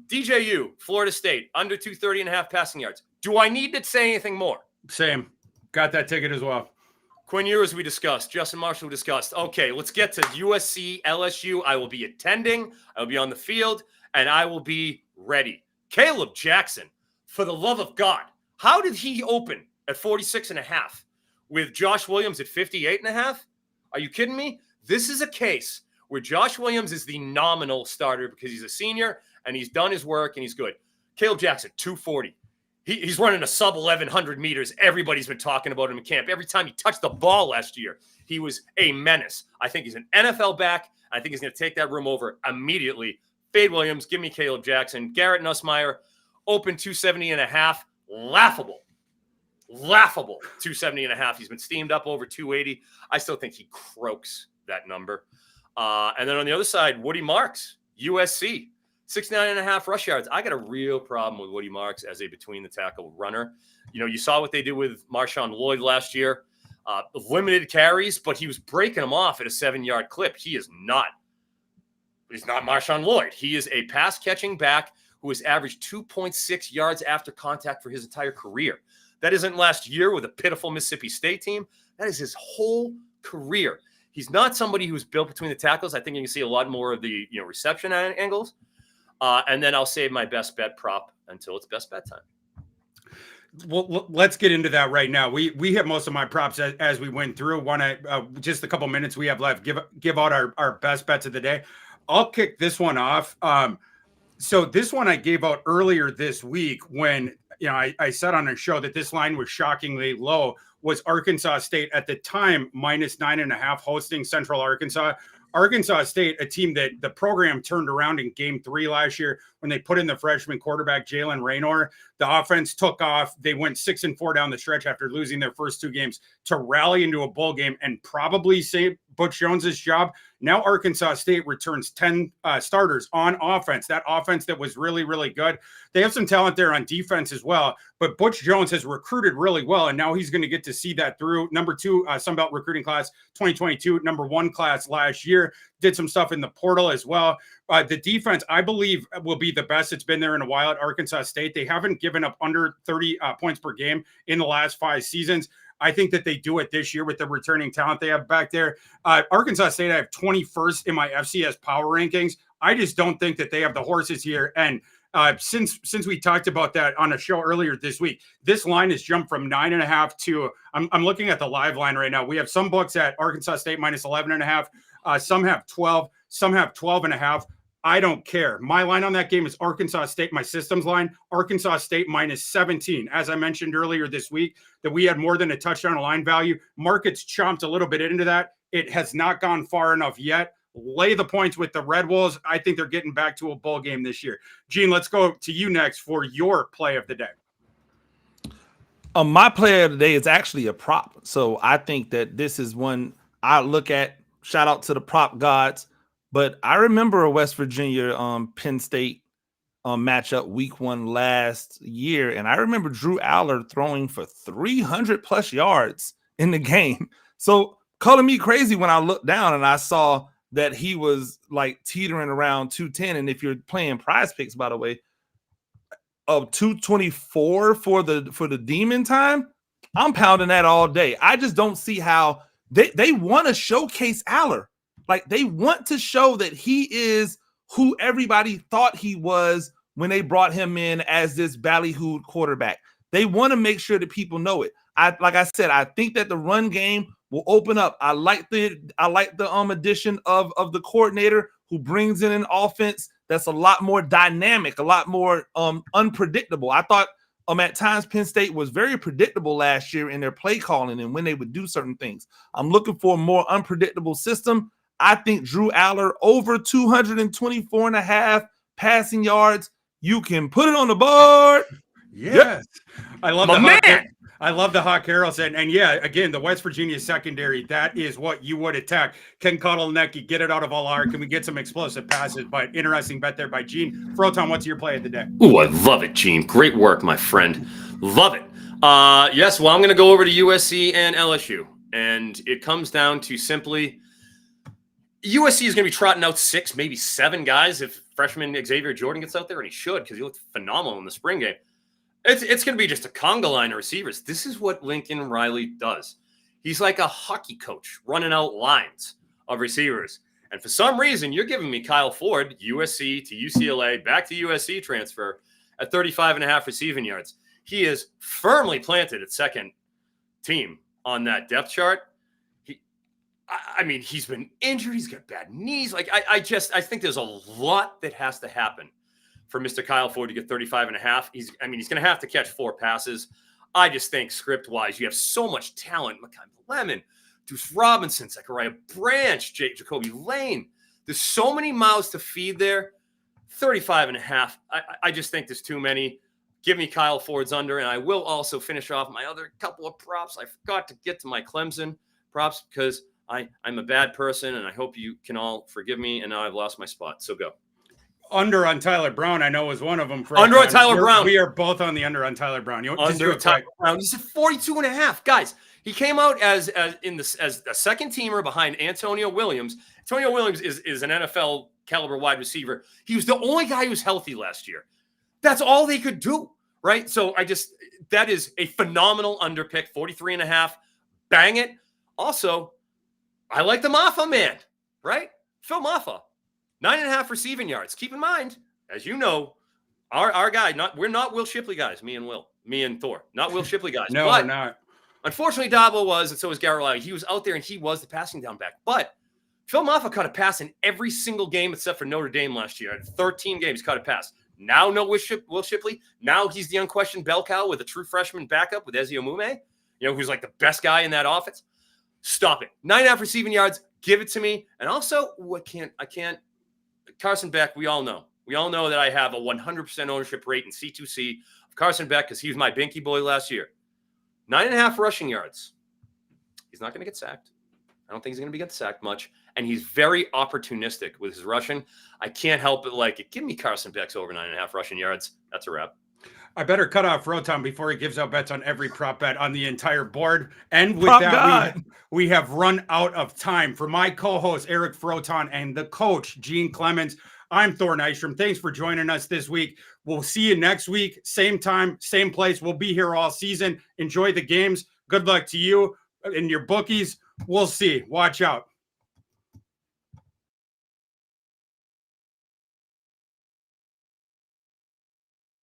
DJU, Florida State, under 230.5 passing yards. Do I need to say anything more? Same. Got that ticket as well. Quinn Ewers, we discussed. Justin Marshall, we discussed. Okay, let's get to USC, LSU. I will be attending. I will be on the field, and I will be ready. Caleb Jackson, for the love of God, how did he open at 46.5 with Josh Williams at 58.5? Are you kidding me? This is a case where Josh Williams is the nominal starter because he's a senior and he's done his work and he's good. Caleb Jackson, 240. He's running a sub 1,100 meters. Everybody's been talking about him in camp. Every time he touched the ball last year, he was a menace. I think he's an NFL back. I think he's going to take that room over immediately. Fade Williams, give me Caleb Jackson. Garrett Nussmeier, open 270.5. Laughable. 270.5. He's been steamed up over 280. I still think he croaks that number. And then on the other side, Woody Marks, USC. 69.5 rush yards. I got a real problem with Woody Marks as a between-the-tackle runner. You saw what they did with Marshawn Lloyd last year. Limited carries, but he was breaking them off at a 7-yard clip. He's not Marshawn Lloyd. He is a pass-catching back who has averaged 2.6 yards after contact for his entire career. That isn't last year with a pitiful Mississippi State team. That is his whole career. He's not somebody who's built between the tackles. I think you can see a lot more of the reception angles. And then I'll save my best bet prop until it's best bet time. Well, let's get into that right now. We hit most of my props as we went through. Want to just a couple minutes we have left. Give out our best bets of the day. I'll kick this one off. So this one I gave out earlier this week when I said on a show that this line was shockingly low. Was Arkansas State at the time -9.5 hosting Central Arkansas. Arkansas State, a team that the program turned around in game 3 last year when they put in the freshman quarterback, Jalen Raynor. The offense took off. They went 6-4 down the stretch after losing their first 2 games to rally into a bowl game and probably save Butch Jones's job. Now Arkansas State returns 10 starters on offense. That offense that was really, really good. They have some talent there on defense as well, but Butch Jones has recruited really well, and now he's going to get to see that through. Number 2 Sunbelt recruiting class 2022, number 1 class last year. Did some stuff in the portal as well. The defense, I believe, will be the best it's been there in a while at Arkansas State. They haven't given up under 30 points per game in the last 5 seasons. I think that they do it this year with the returning talent they have back there. Arkansas State, I have 21st in my FCS power rankings. I just don't think that they have the horses here. And since we talked about that on a show earlier this week, this line has jumped from 9.5 to I'm looking at the live line right now. We have some books at Arkansas State -11.5. Some have 12. Some have 12.5. I don't care. My line on that game is Arkansas State, my systems line, Arkansas State -17. As I mentioned earlier this week, that we had more than a touchdown line value. Markets chomped a little bit into that. It has not gone far enough yet. Lay the points with the Red Wolves. I think they're getting back to a bowl game this year. Gene, let's go to you next for your play of the day. My player of the day is actually a prop. So I think that this is one I look at. Shout out to the prop gods. But I remember a West Virginia Penn State matchup week 1 last year. And I remember Drew Aller throwing for 300 plus yards in the game. So calling me crazy when I looked down and I saw that he was like teetering around 210. And if you're playing Prize Picks, by the way, of 224 for the demon time, I'm pounding that all day. I just don't see how they want to showcase Aller. Like, they want to show that he is who everybody thought he was when they brought him in as this ballyhooed quarterback. They want to make sure that people know it. Like I said, I think that the run game will open up. I like the addition of the coordinator who brings in an offense that's a lot more dynamic, a lot more unpredictable. I thought at times Penn State was very predictable last year in their play calling and when they would do certain things. I'm looking for a more unpredictable system. I think Drew Aller over 224.5 passing yards. You can put it on the board. Yes. Yep. I love my man. I love the Hawk Harrelson. And yeah, again, the West Virginia secondary, that is what you would attack. Ken Kotelnicki, get it out of Allard. Can we get some explosive passes? But interesting bet there by Gene. Froton, what's your play of the day? Ooh, I love it, Gene. Great work, my friend. Love it. Yes, well, I'm going to go over to USC and LSU. And it comes down to simply USC is going to be trotting out 6, maybe 7 guys if freshman Xavier Jordan gets out there, and he should because he looked phenomenal in the spring game. It's going to be just a conga line of receivers. This is what Lincoln Riley does. He's like a hockey coach running out lines of receivers. And for some reason, you're giving me Kyle Ford, USC to UCLA, back to USC transfer at 35.5 receiving yards. He is firmly planted at second team on that depth chart. I mean, he's been injured. He's got bad knees. Like, I think there's a lot that has to happen for Mr. Kyle Ford to get 35.5. He's going to have to catch 4 passes. I just think script-wise, you have so much talent. Makai Lemon, Deuce Robinson, Zachariah Branch, Jacoby Lane. There's so many mouths to feed there. 35.5. I just think there's too many. Give me Kyle Ford's under, and I will also finish off my other couple of props. I forgot to get to my Clemson props because I'm a bad person, and I hope you can all forgive me, and now I've lost my spot. So go. Under on Tyler Brown, I know was one of them. Under on Tyler Brown. We are both on the under on Tyler Brown. Under Tyler Brown. He's at 42.5. Guys, he came out as a second teamer behind Antonio Williams. Antonio Williams is an NFL caliber wide receiver. He was the only guy who was healthy last year. That's all they could do, right? So that is a phenomenal under pick, 43.5. Bang it. Also, I like the Maffa man, right? Phil Maffa, 9.5 receiving yards. Keep in mind, as you know, our guy, we're not Will Shipley guys, me and Thor, not Will Shipley guys. No, we're not. Unfortunately, Dabo was, and so was Garrett Lowry. He was out there, and he was the passing down back. But Phil Maffa caught a pass in every single game except for Notre Dame last year. In 13 games, caught a pass. Now, no Will Shipley. Now he's the unquestioned bell cow with a true freshman backup with Ezi Omume, who's like the best guy in that offense. Stop it. 9.5 receiving yards. Give it to me. And also, I can't. Carson Beck, we all know that I have a 100% ownership rate in C2C of Carson Beck because he was my binky boy last year. 9.5 rushing yards. He's not going to get sacked. I don't think he's going to get sacked much. And he's very opportunistic with his rushing. I can't help but like it. Give me Carson Beck's over 9.5 rushing yards. That's a wrap. I better cut off Froton before he gives out bets on every prop bet on the entire board. And with that, we have run out of time. For my co-host, Eric Froton, and the coach, Gene Clemons, I'm Thor Nystrom. Thanks for joining us this week. We'll see you next week. Same time, same place. We'll be here all season. Enjoy the games. Good luck to you and your bookies. We'll see. Watch out.